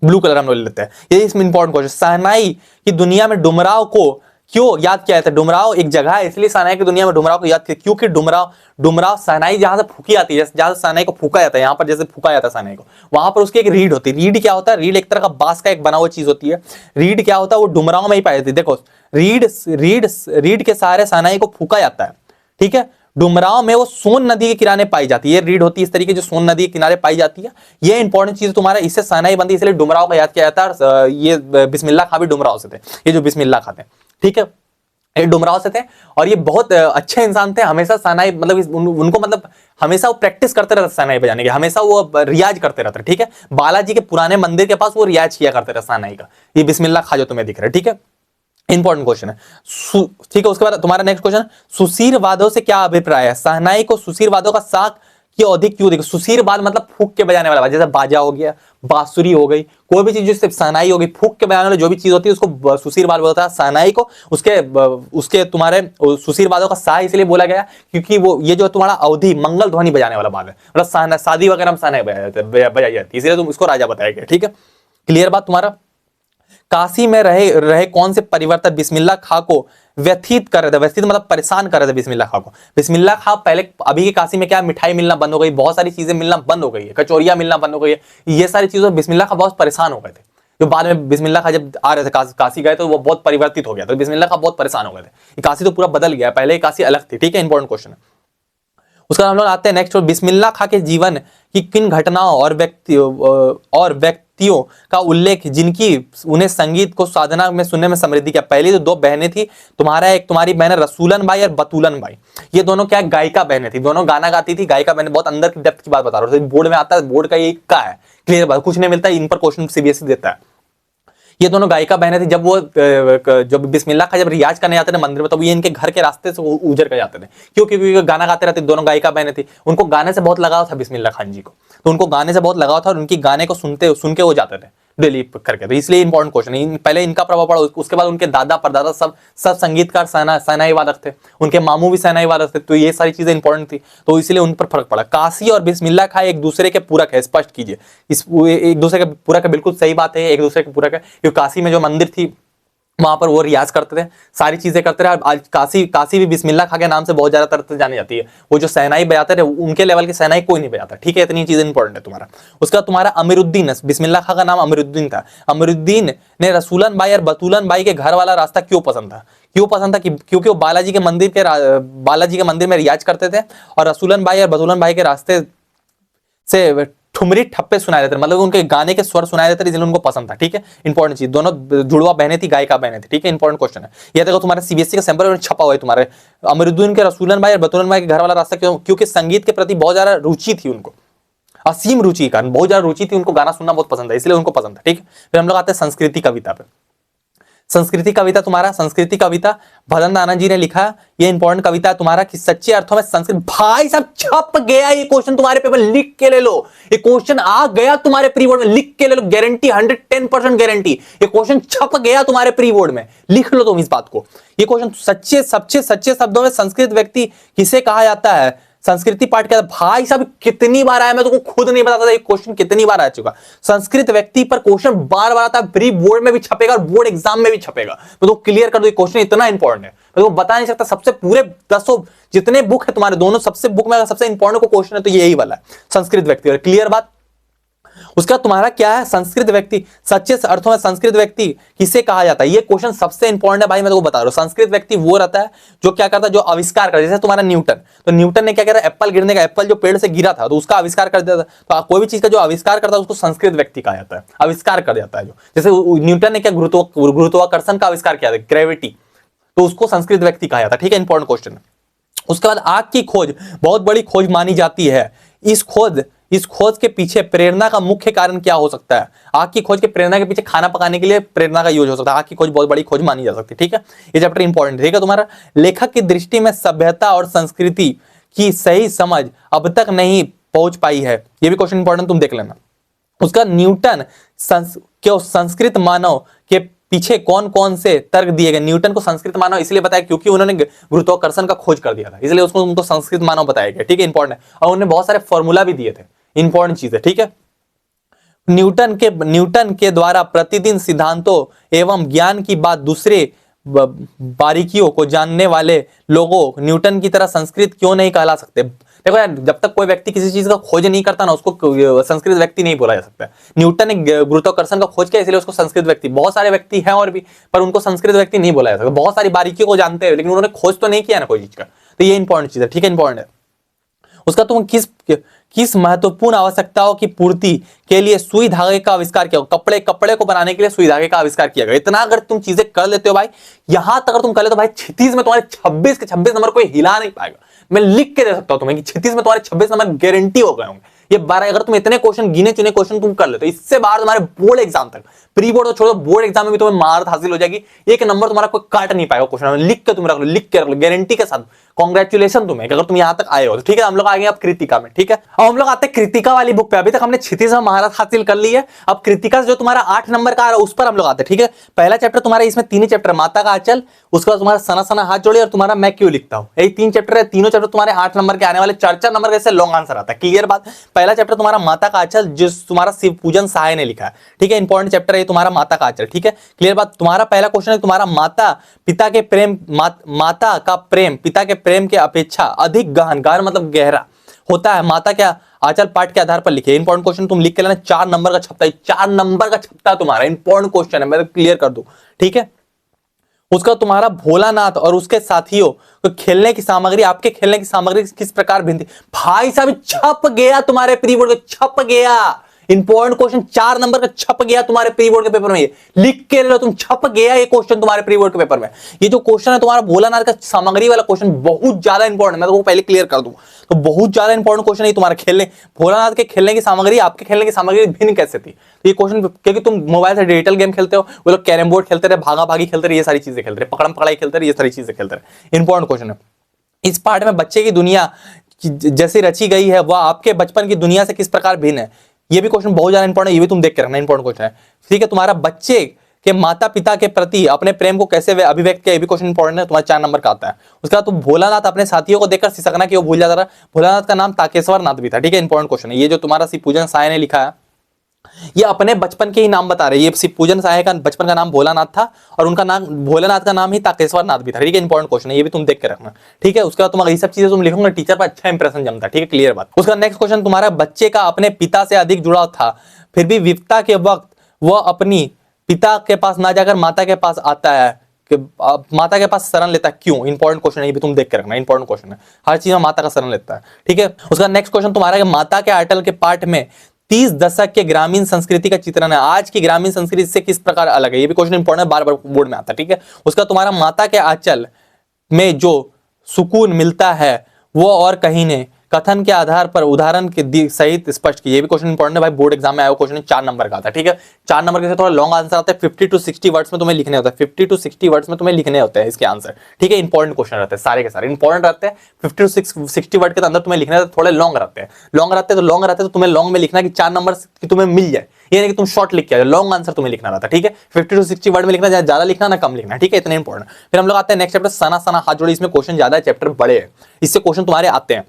ब्लू कलर हम लोग ले लेते हैं। ये इसमें इंपॉर्टेंट क्वेश्चन, शहनाई की दुनिया में डुमराव को क्यों याद किया जाता है। डुमराव एक जगह है, इसलिए शहनाई की दुनिया में डुमराव को याद किया, क्योंकि डुमराव शहनाई जहां से फूकी आती है, जहां से शहनाई को फूका जाता है, यहाँ पर जैसे फूका जाता है शहनाई को, वहां पर उसकी एक रीड होती है। रीड क्या होता है, रीड एक तरह का बांस का एक बना हुआ चीज होती है। रीड क्या होता है, वो डुमराव में ही पाई जाती है। देखो रीड के सहारे शहनाई को फूका जाता है, ठीक है। डुमराव में वो सोन नदी के किनारे पाई जाती है, ये रीड होती है इस तरीके, जो सोन नदी के किनारे पाई जाती है। ये इंपॉर्टेंट चीज तुम्हारा, इससे शहनाई बनती है, इसलिए डुमराव का याद किया जाता है। ये बिस्मिल्लाह खां भी डुमराव से थे, ये जो बिस्मिल्लाह खां थे, ठीक है, ये डुमराव से थे, और ये बहुत अच्छे इंसान थे, हमेशा शहनाई मतलब उनको मतलब हमेशा वो प्रैक्टिस करते रहते शहनाई बजाने की, हमेशा वो रियाज करते रहते, ठीक है। बालाजी के पुराने मंदिर के पास वो रियाज किया करते रहते शहनाई का। ये बिस्मिल्लाह खां जो तुम्हें दिख रहा है, ठीक है, इंपॉर्टेंट क्वेश्चन है, ठीक है। उसके बाद तुम्हारा नेक्स्ट क्वेश्चन, सुशीर वादों से क्या अभिप्राय है। शहनाई को सुशीर वादों का साक की अवधि क्यों देखो। सुशीर वाद मतलब फूक के बजाने वाला, जैसे बाजा हो गया, बांसुरी हो गई, कोई भी चीज जो सिर्फ शहनाई होगी, फूक के बजाने वाली जो भी चीज होती है उसको सुशीर वाद बोलता है। शहनाई को उसके तुम्हारे सुशीर वादों का सा इसलिए बोला गया क्योंकि वो ये जो तुम्हारा अवधि मंगल ध्वनि बजाने वाला वाद है, मतलब शादी वगैरह में शहनाई बजाई जाती है, इसलिए तुम इसको राजा बताया गया, ठीक है, क्लियर बात तुम्हारा। काशी में रहे कौन से परिवर्तन बिस्मिल्लाह खां को व्यथित कर रहे थे, व्यथित मतलब परेशान कर रहे थे बिस्मिल्लाह खां को। बिस्मिल्लाह खां पहले, अभी के काशी में क्या मिठाई मिलना बंद हो गई, बहुत सारी चीजें मिलना बंद हो गई है, कचौरियां मिलना बंद हो गई है, ये सारी चीजों बिस्मिल्लाह खां बहुत परेशान हो गए थे। जो बाद में बिस्मिल्लाह खां जब आ रहे थे काशी गए तो वो बहुत परिवर्तित हो गया, तो बिस्मिल्लाह खां बहुत परेशान हो गए थे, काशी तो पूरा बदल गया, पहले काशी अलग थी, ठीक है, इंपॉर्टेंट क्वेश्चन है। उसका हम लोग आते हैं नेक्स्ट, बिस्मिल्लाह खां के जीवन की किन घटनाओं और व्यक्तियों का उल्लेख जिनकी उन्हें संगीत को साधना में सुनने में समृद्धि किया। पहली तो 2 बहनें थी तुम्हारा, एक तुम्हारी बहन रसूलन बाई और बतूलन बाई, ये दोनों क्या गायिका बहनें थी, दोनों गाना गाती थी, गायिका बहनें, बहुत अंदर की डेप्थ की बात बता रहा हूँ, बोर्ड में आता है, बोर्ड का ये का है, क्लियर बात, कुछ नहीं मिलता इन पर क्वेश्चन सीबीएसई देता है। ये दोनों गायिका बहनें थी, जब बिस्मिल्लाह खां जब रियाज करने जाते थे मंदिर में, तो ये इनके घर के रास्ते से उजर कर जाते थे, क्योंकि गाना गाते रहते, दोनों गायिका बहनें थी, उनको गाने से बहुत लगाव था बिस्मिल्लाह खान जी को, तो उनको गाने से बहुत लगाव था और उनकी गाने को सुन के वो जाते थे डेली करके, तो इसलिए इंपॉर्टेंट क्वेश्चन है। पहले इनका प्रभाव पड़ा, उसके बाद उनके दादा परदादा सब संगीतकार शहनाई वादक थे, उनके मामू भी शहनाई वादक थे, तो ये सारी चीजें इंपॉर्टेंट थी, तो इसलिए उन पर फर्क पड़ा। काशी और बिस्मिल्लाह खां एक दूसरे के पूरक है, स्पष्ट कीजिए, इस एक दूसरे के पूरक है, बिल्कुल सही बात है, एक दूसरे के पूरक है, क्योंकि काशी में जो मंदिर थी वहां पर वो रियाज करते थे, सारी चीजें करते रहे। आज काशी भी बिस्मिल्लाह खां के नाम से बहुत ज्यादा तरह से जानी जाती है, वो जो शहनाई बजाते थे उनके लेवल की शहनाई कोई नहीं बजाता, ठीक है, इतनी चीजें इंपॉर्टेंट है तुम्हारा। उसका तुम्हारा अमीरुद्दीन, बिस्मिल्लाह खां का नाम अमीरुद्दीन था, अमीरुद्दीन ने रसूलन बाई और बतूलन बाई के घर वाला रास्ता क्यों पसंद था, क्योंकि वो बालाजी के मंदिर में रियाज करते थे, और रसूलन बाई और बतूलन बाई के रास्ते से ठुमरी ठप्पे सुनाए देते, मतलब उनके गाने के स्वर सुनाए देते, इसलिए उनको पसंद था, ठीक है, इंपॉर्टेंट चीज, दोनों जुड़वा बहनें थी, गायिका बहनें थी, ठीक है, इंपॉर्टेंट क्वेश्चन है। ये देखो तुम्हारे सीबीएसई का सैंपल में छपा हुआ है तुम्हारे, अमीरुद्दीन के रसूलन भाई और बतूलन भाई के घर वाला रास्ता क्यों, क्योंकि संगीत के प्रति बहुत ज्यादा रुचि थी उनको, असीम रुचि का बहुत ज्यादा रुचि थी, उनको गाना सुनना बहुत पसंद है, इसलिए उनको पसंद था, ठीक है। फिर हम लोग आते हैं संस्कृति कविता पे। संस्कृति कविता तुम्हारा, संस्कृति कविता भदन आनंद जी ने लिखा। ये इंपॉर्टेंट कविता है तुम्हारा कि सच्चे अर्थों में संस्कृत। भाई साहब छप गया ये क्वेश्चन तुम्हारे पेपर, लिख के ले लो। ये क्वेश्चन आ गया तुम्हारे प्री बोर्ड में, लिख के ले लो, गारंटी 110% गारंटी। ये क्वेश्चन छप गया तुम्हारे प्री बोर्ड में, लिख लो तुम इस बात को। ये क्वेश्चन सच्चे शब्दों में संस्कृत व्यक्ति किसे कहा जाता है, संस्कृति पाठ क्या। भाई साहब कितनी बार आया, मैं तुमको खुद नहीं बताता था ये क्वेश्चन कितनी बार आ चुका। संस्कृत व्यक्ति पर क्वेश्चन बार बार आता है, प्री बोर्ड में भी छपेगा और बोर्ड एग्जाम में भी छपेगा। मैं तो क्लियर कर दो, ये क्वेश्चन इतना इंपॉर्टेंट है, मैं तो बता नहीं सकता। सबसे पूरे 10 जितने बुक है तुम्हारे, दोनों सबसे बुक में सबसे इंपॉर्टेंट क्वेश्चन है तो यही वाला है, संस्कृत व्यक्ति। क्लियर बात। उसका तुम्हारा क्या है, संस्कृत व्यक्ति, सच्चे अर्थों में संस्कृत व्यक्ति किसे कहा जाता है। ये क्वेश्चन सबसे इंपॉर्टेंट है भाई, मैं तुमको बता रहा हूं। संस्कृत व्यक्ति वो रहता है जो क्या करता है, जो आविष्कार करता है। जैसे तुम्हारा न्यूटन, तो न्यूटन ने क्या करा, एप्पल गिरने का, एप्पल जो पेड़ से गिरा था तो उसका आविष्कार कर दिया था। तो कोई भी चीज का जो आविष्कार करता है उसको संस्कृत व्यक्ति कहा जाता है, आविष्कार कर जाता है जो। जैसे न्यूटन ने क्या गुरुत्वाकर्षण का आविष्कार किया था, ग्रेविटी, तो उसको संस्कृत व्यक्ति कहा जाता है। ठीक है, इंपॉर्टेंट क्वेश्चन है। उसके बाद आग की खोज बहुत बड़ी खोज मानी जाती है। इस खोज के पीछे प्रेरणा का मुख्य कारण क्या हो सकता है। आग की खोज के प्रेरणा के पीछे खाना पकाने के लिए प्रेरणा का यूज हो सकता है। आग की खोज बहुत बड़ी खोज मानी जा सकती है। ठीक है, ये चैप्टर इंपॉर्टेंट है। ठीक है, तुम्हारा लेखक की दृष्टि में सभ्यता और संस्कृति की सही समझ अब तक नहीं पहुंच पाई है। ये भी क्वेश्चन इंपॉर्टेंट, तुम देख लेना। उसका न्यूटन क्यों संस्कृत मानव के पीछे कौन कौन से तर्क दिए गए। न्यूटन को संस्कृत मानव इसलिए बताया क्योंकि उन्होंने गुरुत्वाकर्षण का खोज कर दिया था, इसलिए उसको उनको संस्कृत मानव बताया गया। ठीक है, इंपॉर्टेंट है। और उन्होंने बहुत सारे फॉर्मूला भी दिए थे, इंपॉर्टेंट चीज है। ठीक है, न्यूटन के द्वारा प्रतिदिन सिद्धांतों एवं ज्ञान की बात दूसरे बारीकियों को जानने वाले लोगों न्यूटन की तरह संस्कृत क्यों नहीं कहला सकते। देखो यार, जब तक कोई व्यक्ति किसी चीज का खोज नहीं करता ना, उसको संस्कृत व्यक्ति नहीं बोला जा सकता। न्यूटन ने गुरुत्वाकर्षण का खोज किया इसलिए उसको संस्कृत व्यक्ति, बहुत सारे व्यक्ति हैं और भी, पर उनको संस्कृत व्यक्ति नहीं बोला जा सकता। बहुत सारी बारीकियों को जानते हैं लेकिन उन्होंने खोज तो नहीं किया ना कोई चीज का। तो ये इंपॉर्टेंट चीज है। ठीक है, इंपॉर्टेंट है। उसका तुम किस महत्वपूर्ण आवश्यकताओं की पूर्ति के लिए सुई धागे का आविष्कार किया। कपड़े को बनाने के लिए सुई धागे का आविष्कार किया गया। इतना अगर तुम चीजें कर लेते हो भाई, यहां तक अगर तुम कर लेते हो भाई, 36 में तुम्हारे 26 के 26 नंबर कोई हिला नहीं पाएगा। मैं लिख के दे सकता हूं तुम्हें कि 36 में तुम्हारे 26 नंबर गारंटी हो गए होंगे। ये 12 अगर तुम इतने क्वेश्चन गिने चुने क्वेश्चन तुम कर लेते हो, इससे बाहर तुम्हारे बोर्ड एग्जाम तक, प्री बोर्ड तो छोड़ो, बोर्ड एग्जाम में भी तुम्हें महारत हासिल हो जाएगी। एक नंबर तुम्हारा कोई काट नहीं पाएगा क्वेश्चन में। लिख के तुम रख लो, लिख के रख लो गारंटी के साथ। कांग्रेचुलेशन तुम्हें अगर तुम यहां तक आए हो तो। ठीक है, हम लोग आ गए अब कृतिका में। ठीक है, अब हम लोग आते हैं कृतिका वाली बुक पे। अभी तक हमने क्षितिज में महारत हासिल कर ली है, अब कृतिका जो तुम्हारा 8 नंबर का आ रहा है उस पर हम लोग आते हैं। ठीक है, पहला चैप्टर तुम्हारा, इसमें 3 ही चैप्टर, माता का आंचल, उसके बाद तुम्हारा सना सना हाथ जोड़े और तुम्हारा मैं क्यों लिखता हूं। यही 3 चैप्टर है। तीनों चैप्टर तुम्हारे 8 नंबर के आने वाले, 4 नंबर का लॉन्ग आंसर आता है। क्लियर बात। पहला चैप्टर तुम्हारा माता का आंचल, जिस तुम्हारा शिव पूजन सहाय ने लिखा है। ठीक है, इंपॉर्टेंट चैप्टर है तुम्हारा माता का आंचल। ठीक है, क्लियर बात। तुम्हारा पहला क्वेश्चन है तुम्हारा माता पिता के प्रेम, माता का प्रेम पिता के प्रेम के अपेक्षा अधिक गहन, गहन मतलब गहरा होता है। माता क्या आंचल पाठ के आधार पर लिखे। इंपॉर्टेंट क्वेश्चन तुम लिख के लेना, 4 नंबर का छपता है, 4 नंबर का छपता तुम्हारा इंपॉर्टेंट क्वेश्चन है, मैं क्लियर कर दूं। ठीक है, उसका तुम्हारा भोलानाथ और उसके साथियों तो खेलने की सामग्री, आपके खेलने की सामग्री किस प्रकार भिन्न थी। भाई साहब छप गया तुम्हारे प्री बोर्ड का, छप गया। इंपॉर्टेंट क्वेश्चन 4 नंबर का छप गया तुम्हारे प्री बोर्ड के पेपर में। लिख के लो तुम, छप गया ये क्वेश्चन तुम्हारे प्री बोर्ड के पेपर में। ये जो क्वेश्चन है तुम्हारा भोलानाथ का सामग्री वाला क्वेश्चन बहुत ज्यादा इंपॉर्टेंट, मैं तो पहले क्लियर कर दूं तो बहुत ज्यादा इंपॉर्टेंट क्वेश्चन है तुम्हारे। खेलने भोलानाथ के खेलने की सामग्री, आपके खेलने की सामग्री भिन्न कैसे थी ये क्वेश्चन, क्योंकि तुम मोबाइल से डिजिटल गेम खेलते हो, वो लोग कैरम बोर्ड खेलते रहे, भागा भागी खेलते रहे, ये सारी चीजें खेलते रहे, पकड़म पकड़ाई खेलते रहे, ये सारी चीजें खेलते रहे। इंपॉर्टेंट क्वेश्चन है। इस पार्ट में बच्चे की दुनिया जैसी रची गई है वह आपके बचपन की दुनिया से किस प्रकार भिन्न है। ये भी क्वेश्चन बहुत ज्यादा इंपॉर्टेंट है, ये भी तुम देख के रखना, इंपॉर्टेंट क्वेश्चन है। ठीक है, तुम्हारा बच्चे के माता पिता के प्रति अपने प्रेम को कैसे अभिव्यक्त किया, ये भी क्वेश्चन इंपॉर्टेंट है, तुम्हारा 4 नंबर का आता है। उसका तुम भोलानाथ अपने साथियों को देखकर सिसकना क्यों भूल जाता था। भोलानाथ का नाम ताकेश्वर नाथ भी था। ठीक है, इंपॉर्टेंट क्वेश्चन है। ये जो तुम्हारा शिव पूजन साय ने लिखा है, ये अपने बचपन के ही नाम बता रहे हैं। ये शिव पूजन साय का बचपन का नाम भोलानाथ था और उनका नाम भोलानाथ का नाम ही ताकेश्वर नाथ भी था। ठीक है, इंपॉर्टेंट क्वेश्चन है, ये भी तुम देख के रखना। ठीक है, उसके बाद तुम ये सब चीजें तुम लिखोगे टीचर पर अच्छा इंप्रेशन जमता है। ठीक है, क्लियर बात। उसका नेक्स्ट क्वेश्चन तुम्हारा बच्चे का अपने पिता से अधिक जुड़ाव था, फिर भी विपदा के वक्त वह अपनी पिता के पास ना जाकर माता के पास आता है, कि माता के पास शरण लेता है, क्यों। इंपॉर्टेंट क्वेश्चन है, ये भी तुम देख के रखना, इंपॉर्टेंट क्वेश्चन है, हर चीज में माता का शरण लेता है। ठीक है, उसका नेक्स्ट क्वेश्चन तुम्हारा माता के अटल के पाठ में 30 दशक के ग्रामीण संस्कृति का चित्रण है, आज की ग्रामीण संस्कृति से किस प्रकार अलग है। ये भी क्वेश्चन इंपॉर्टेंट है, बार बार बोर्ड में आता है। ठीक है, उसका तुम्हारा माता के आंचल में जो सुकून मिलता है वो और कथन के आधार पर उदाहरण के सहित स्पष्ट कीजिए। ये भी क्वेश्चन इंपॉर्टेंट है भाई, बोर्ड एग्जाम में आया क्वेश्चन 4 नंबर का आता है, ठीक है। 4 नंबर के थोड़ा लॉन्ग आंसर आता है, 50 to 60 वर्ड्स में तुम्हें लिखने होता है, 50 to 60 वर्ड्स में तुम्हें लिखने होते हैं इसके आंसर, ठीक है। इंपॉर्टेंट क्वेश्चन रहते हैं, सारे के सारे इंपॉर्टेंट रहते हैं। 50 to 60 वर्ड के अंदर तुम्हें लिखने रहते हैं, थोड़े लॉन्ग रहते हैं, तो तुम्हें लॉन्ग में लिखना कि 4 नंबर की तुम्हें मिल जाए, ये नहीं कि तुम शॉर्ट लिख के आ, लॉन्ग आंसर तुम्हें लिखना रहता है, ठीक है। 50 to 60 वर्ड में लिखना, ज्यादा लिखना ना कम लिखना, ठीक है, इतने इंपॉर्टेंट। फिर हम लोग आते हैं नेक्स्ट चैप्टर सना सना हाथ जोड़ी, इसमें क्वेश्चन ज्यादा है, चैप्टर बड़े हैं, इससे क्वेश्चन तुम्हारे आते हैं,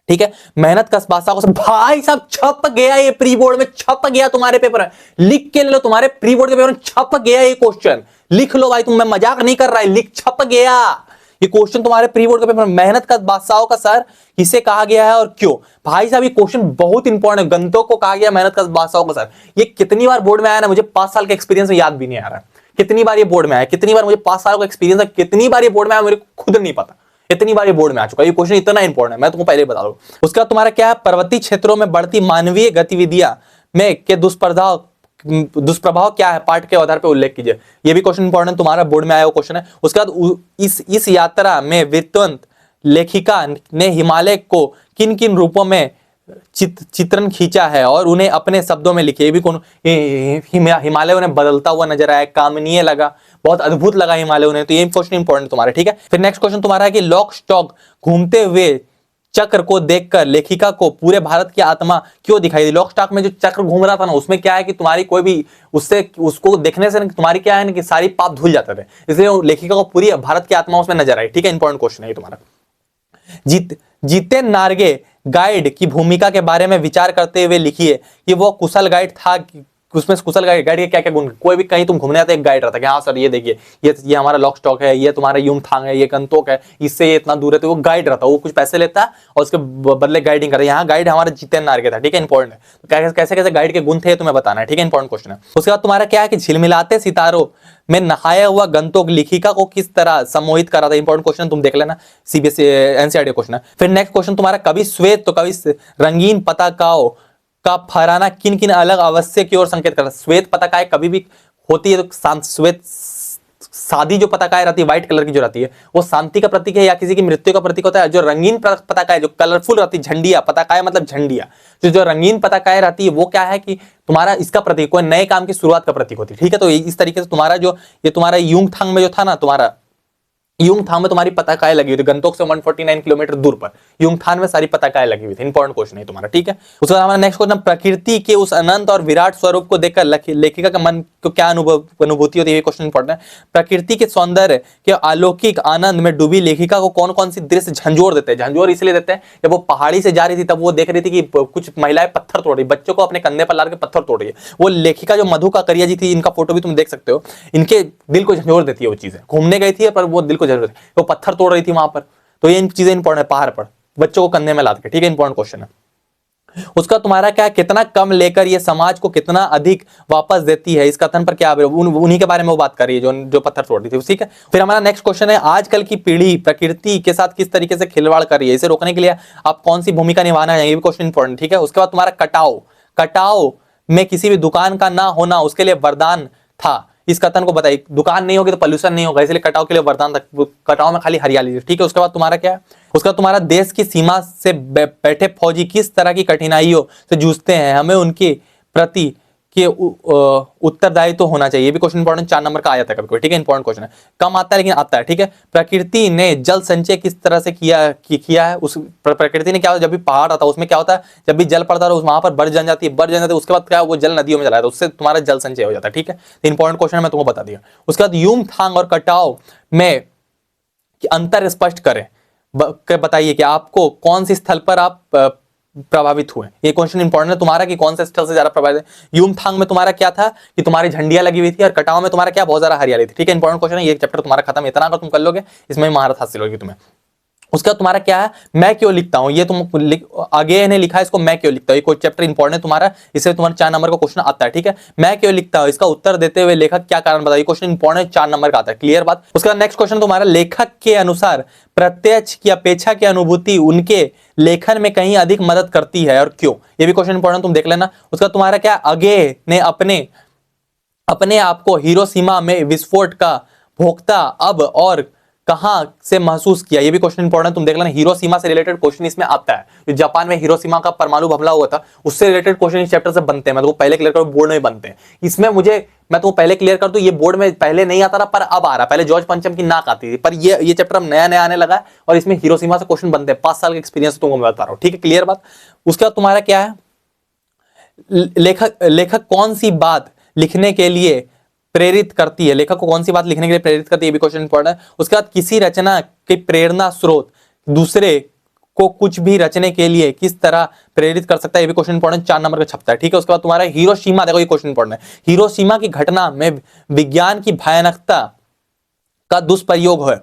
ठीक है। मेहनत का बादशाह को भाई साहब छप गया, ये प्री बोर्ड में छप गया तुम्हारे पेपर में, लिख के ले लो, तुम्हारे प्री बोर्ड के पेपर में छप गया ये क्वेश्चन, लिख लो भाई, तुम, मैं मजाक नहीं कर रहा है, लिख छप गया ये क्वेश्चन तुम्हारे प्री बोर्ड के पेपर में। मेहनत का बादशाह का सर किसे कहा गया है और क्यों? भाई साहब ये क्वेश्चन बहुत इंपॉर्टेंट है, गंतों को कहा गया मेहनत का बादशाह का सर। ये कितनी बार बोर्ड में आया ना, मुझे 5 साल का एक्सपीरियंस याद भी नहीं आ रहा है, कितनी बार ये बोर्ड में आया, कितनी बार, मुझे 5 साल का एक्सपीरियंस है, कितनी बार ये बोर्ड में आया मुझे खुद नहीं पता, इतनी बार ये बोर्ड में आ चुका है। ये क्वेश्चन इतना इंपॉर्टेंट है, मैं तुमको पहले ही बता दूं। उसका तुम्हारा क्या है, पर्वतीय क्षेत्रों में बढ़ती मानवीय गतिविधियां में के दुष्प्रभाव क्या है, पाठ के आधार पर उल्लेख कीजिए। ये भी क्वेश्चन इंपॉर्टेंट तुम्हारा बोर्ड में आया हुआ क्वेश्चन है। उसके बाद इस यात्रा में विद्वत लेखिका ने हिमालय को किन किन रूपों में चित्रण खींचा है और उन्हें अपने शब्दों में लिखे। ये भी कौन, हिमालय उन्हें बदलता हुआ नजर आया, कामनीय लगा, बहुत अद्भुत लगा हिमालय उन्हें, तो ये क्वेश्चन इंपॉर्टेंट तुम्हारा, ठीक है। फिर नेक्स्ट क्वेश्चन तुम्हारा है कि लॉक स्टॉक घूमते हुए चक्र को देखकर लेखिका को पूरे भारत की आत्मा क्यों दिखाई दी। लॉक स्टॉक में जो चक्र घूम रहा था ना, उसमें क्या है कि तुम्हारी कोई भी उसको देखने से तुम्हारी क्या है ना कि सारी पाप धुल जाते थे, इसलिए लेखिका को पूरी भारत की आत्मा उसमें नजर आई, ठीक है। इंपॉर्टेंट क्वेश्चन है ये तुम्हारा। जीतेन नार्गे गाइड की भूमिका के बारे में विचार करते हुए लिखिए कि वो कुशल गाइड था, उसमें कुशल गाइड के क्या क्या गुण। कोई भी कहीं तुम घूमने आते एक गाइड रहता है कि हाँ सर ये देखिए, ये हमारा लॉक स्टॉक है, ये तुम्हारा युमथांग है, ये गंतोक है, इससे ये इतना दूर है, तो वो गाइड रहता है, वो कुछ पैसे लेता है और उसके बदले गाइडिंग करता है। यहाँ गाइड हमारा जीतेन नार्गे था, ठीक है, इंपॉर्टेंट है। तो कैसे कैसे गाइड के गुण थे तुम्हें बताना है, ठीक है, इंपॉर्टेंट क्वेश्चन है। उसके बाद तुम्हारा क्या है कि झिलमिलाते सितारों में नहाया हुआ गंतोक लेखिका को किस तरह सम्मोहित करा था। इंपॉर्टेंट क्वेश्चन, तुम देख लेना, सीबीएसई एनसीईआरटी क्वेश्चन है। फिर नेक्स्ट क्वेश्चन तुम्हारा कभी श्वेत तो कभी रंगीन पताकाओं का फहराना किन किन अलग अवश्य की ओर संकेत करता है। श्वेत पताकाएं कभी भी होती है तो श्वेत सादी जो पताकाएं रहती है, व्हाइट कलर की जो रहती है, वो शांति का प्रतीक है या किसी की मृत्यु का प्रतीक होता है। जो रंगीन पताकाएं जो कलरफुल रहती है, झंडिया पताकाएं मतलब झंडिया, जो रंगीन पताकाएं रहती है वो क्या है कि तुम्हारा इसका प्रतीक, कोई नए काम की शुरुआत का प्रतीक होती है, ठीक है। तो इस तरीके से तुम्हारा जो ये तुम्हारा युमथांग में जो था ना, तुम्हारा युमथांग में तुम्हारी पताकाएं लगी हुई थी, गंतोक से 149 किलोमीटर दूर पर युमथांग में सारी पताकाएं लगी हुई थी। इंपॉर्टेंट क्वेश्चन है तुम्हारा, ठीक है। उसके बाद हमारा नेक्स्ट क्वेश्चन, प्रकृति के उस अनंत और विराट स्वरूप को देखकर लेखिका का मन को क्या अनुभूति होती है। ये क्वेश्चन इंपॉर्टेंट है। प्रकृति के सौंदर्य के अलौकिक आनंद में डूबी लेखिका को कौन कौन सी दृश्य झंझोर देते हैं। झंझोर इसलिए देते हैं जब वो पहाड़ी से जा रही थी तब वो देख रही थी कि कुछ महिलाएं पत्थर तोड़ रही, बच्चों को अपने कंधे पर ला के पत्थर तोड़ रही है। वो लेखिका जो मधु काकरिया जी थी, इनका फोटो भी तुम देख सकते हो, इनके दिल को झंझोर देती है वो चीजें। घूमने गई थी पर वो दिल को झंझोर, वो पत्थर तोड़ रही थी वहां पर, तो ये चीजें इंपॉर्टेंट है, पहाड़ पर बच्चों को कंधे में लाद के, ठीक है, इंपॉर्टेंट क्वेश्चन है। उसका तुम्हारा क्या, कितना कम लेकर ये समाज को कितना अधिक वापस देती है, इस कथन पर क्या उन्हीं के बारे में वो बात कर रही है जो पत्थर तोड़ रही थी, ठीक है। फिर हमारा नेक्स्ट क्वेश्चन है, आजकल की पीढ़ी प्रकृति के साथ किस तरीके से खिलवाड़ कर रही है, इसे रोकने के लिए आप कौन सी भूमिका निभाना है, ये भी क्वेश्चन इंपॉर्टेंट, ठीक है। उसके बाद तुम्हारा कटाव में किसी भी दुकान का ना होना उसके लिए वरदान था, इस कथन को बताइए। दुकान नहीं होगी तो पोल्यूशन नहीं होगा, इसलिए कटाव के लिए वरदान था, कटाव में खाली हरियाली, ठीक है। उसके बाद तुम्हारा क्या है, उसका तुम्हारा देश की सीमा से बैठे फौजी किस तरह की कठिनाइयों से जूझते हैं, हमें उनके प्रति के उत्तरदायित्व तो होना चाहिए। ये भी क्वेश्चन इंपॉर्टेंट, 4 नंबर का आया था कभी कोई, ठीक है, इंपॉर्टेंट क्वेश्चन है, कम आता है लेकिन आता है, ठीक है। प्रकृति ने जल संचय किस तरह से किया है, उस प्रकृति ने क्या होता है, जब भी पहाड़ आता है उसमें क्या होता है, जब भी जल पड़ता है वहां पर बर्फ जम जाती है, उसके बाद क्या वो जल नदियों में चला जाता है, उससे तुम्हारा जल संचय हो जाता है, ठीक है। इंपॉर्टेंट क्वेश्चन मैं तुमको बता दिया। उसके बाद युमथांग और कटाव में अंतर स्पष्ट करें, बताइए कि आपको कौन सी स्थल पर आप प्रभावित हुए। ये क्वेश्चन इंपॉर्टेंट है तुम्हारा कि कौन से स्थल से ज्यादा प्रभावित है। युमथांग में तुम्हारा क्या था कि तुम्हारी झंडियां लगी हुई थी, और कटाव में तुम्हारा क्या बहुत ज्यादा हरियाली थी, ठीक है। इंपॉर्टेंट क्वेश्चन है, ये चैप्टर तुम्हारा खत्म, इतना अगर तुम कर लोगे इसमें महारत हासिल होगी तुम्हें। उसका तुम्हारा क्या है, मैं क्यों लिखता हूं, ये तुम आगे इन्हें लिखा है, इसको मैं क्यों लिखता हूं, ये चैप्टर इंपॉर्टेंट है तुम्हारा, इससे तुम्हारा 4 नंबर का क्वेश्चन आता है, ठीक है। मैं क्यों लिखता हूं, इसका उत्तर देते हुए लेखक क्या कारण बताइए, क्वेश्चन इंपॉर्टेंट 4 नंबर का आता है, क्लियर बात। उसका नेक्स्ट क्वेश्चन तुम्हारा, लेखक के अनुसार प्रत्यक्ष की अपेक्षा की अनुभूति उनके लेखन में कहीं अधिक मदद करती है और क्यों, ये भी क्वेश्चन इंपॉर्टेंट तुम देख लेना। उसका तुम्हारा क्या, अगे ने अपने आप को हिरोशिमा में विस्फोट का भोक्ता अब और कहां से महसूस किया, ये भी क्वेश्चन इंपॉर्टेंट, तुम देख लेना। हिरोशिमा से रिलेटेड क्वेश्चन इसमें आता है, जो जापान में हिरोशिमा का परमाणु हमला हुआ था उससे रिलेटेड क्वेश्चन इस चैप्टर से बनते हैं। मैं तो पहले क्लियर करूं, बोर्ड में बनते हैं। इसमें मैं तो पहले क्लियर कर दूं, ये बोर्ड में पहले नहीं आता था पर अब आ रहा। पहले जॉर्ज पंचम की नाक आती थी, पर ये चैप्टर अब नया नया आने लगा है और इसमें हिरोशिमा से क्वेश्चन बनते हैं। 5 साल का एक्सपीरियंस तुमको मैं बता रहा हूं, ठीक है, क्लियर बात। उसके बाद तुम्हारा क्या है, लेखक कौन सी बात लिखने के लिए प्रेरित करती है, लेखक को कौन सी बात लिखने के लिए प्रेरित करती है, ये भी क्वेश्चन इंपॉर्टेंट है। उसके बाद किसी रचना की प्रेरणा स्रोत दूसरे को कुछ भी रचने के लिए किस तरह प्रेरित कर सकता है, ये भी क्वेश्चन इंपॉर्टेंट 4 नंबर का छपता है, ठीक है। उसके बाद तुम्हारा हिरोशिमा, देखो ये क्वेश्चन इंपॉर्टेंट है। हिरोशिमा की घटना में विज्ञान की भयानकता का दुष्प्रयोग है,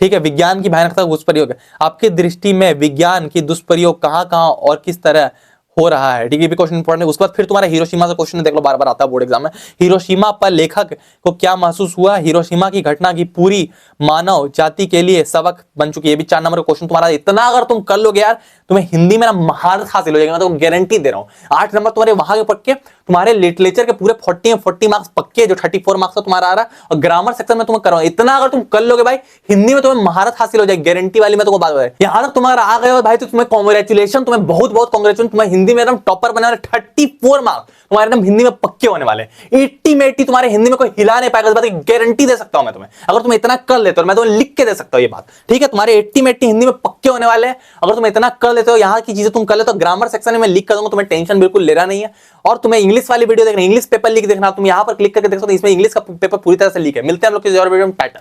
ठीक है, विज्ञान की भयानकता का दुष्प्रयोग है। आपकी दृष्टि में विज्ञान की दुष्प्रयोग कहां कहां और किस तरह हो रहा है, ठीक है, भी क्वेश्चन इंपॉर्टेंट है। उसके बाद फिर तुम्हारा हिरोशिमा से क्वेश्चन देख लो, बार बार आता है बोर्ड एग्जाम में। हिरोशिमा पर लेखक को क्या महसूस हुआ, हिरोशिमा की घटना की पूरी मानव जाति के लिए सबक बन चुकी है, ये भी 4 नंबर का क्वेश्चन तुम्हारा। इतना अगर तुम कर लोगे यार, तुम्हें हिंदी में ना महारत हासिल हो जाएगी, मैं तो गारंटी दे रहा हूं। 8 नंबर तुम्हारे वहां के पक्के, तुम्हारे लिटरेचर के पूरे 40 मार्क्स पक्के, जो 34 मार्क्स का तुम्हारा आ रहा है, और ग्रामर सेक्शन में तुम्हें करवाऊं। इतना अगर तुम कर लोगे भाई, हिंदी में तुम्हें महारत हासिल हो जाएगी, गारंटी वाली मैं तुमको बात बताऊं। यहां तक तुम्हारा आ गए हो भाई, तो तुम्हें कांग्रेचुलेशन, तुम्हें बहुत बहुत कांग्रेचुलेशन, तुम्हें हिंदी में एकदम टॉपर बने वाले। 34 मार्क्स तुम्हारे एकदम हिंदी में पक्के होने वाले। 80 में 80 तुम्हारे हिंदी में कोई हिला नहीं पाएगा, इस बात की गारंटी दे सकता हूं मैं तुम्हें। अगर तुम इतना कर लेते हो, मैं तुम्हें लिख के दे सकता हूं ये बात, ठीक है। तुम्हारे 80 में 80 हिंदी में पक्के होने वाले हैं, अगर तुम इतना कर लेते हो, यहाँ की चीजें तुम कर लेते हो। ग्रामर सेक्शन में मैं लिख कर दूंगा, तुम्हें टेंशन बिल्कुल लेना नहीं है। और तुम्हें इंग्लिश वाली वीडियो देखना, इंग्लिश पेपर लिख देखना, तुम यहाँ पर क्लिक करके देख सकते हो, इसमें इंग्लिश का पेपर पूरी तरह से लिख है। मिलते हैं हम लोग किसी और वीडियो में, टाटा।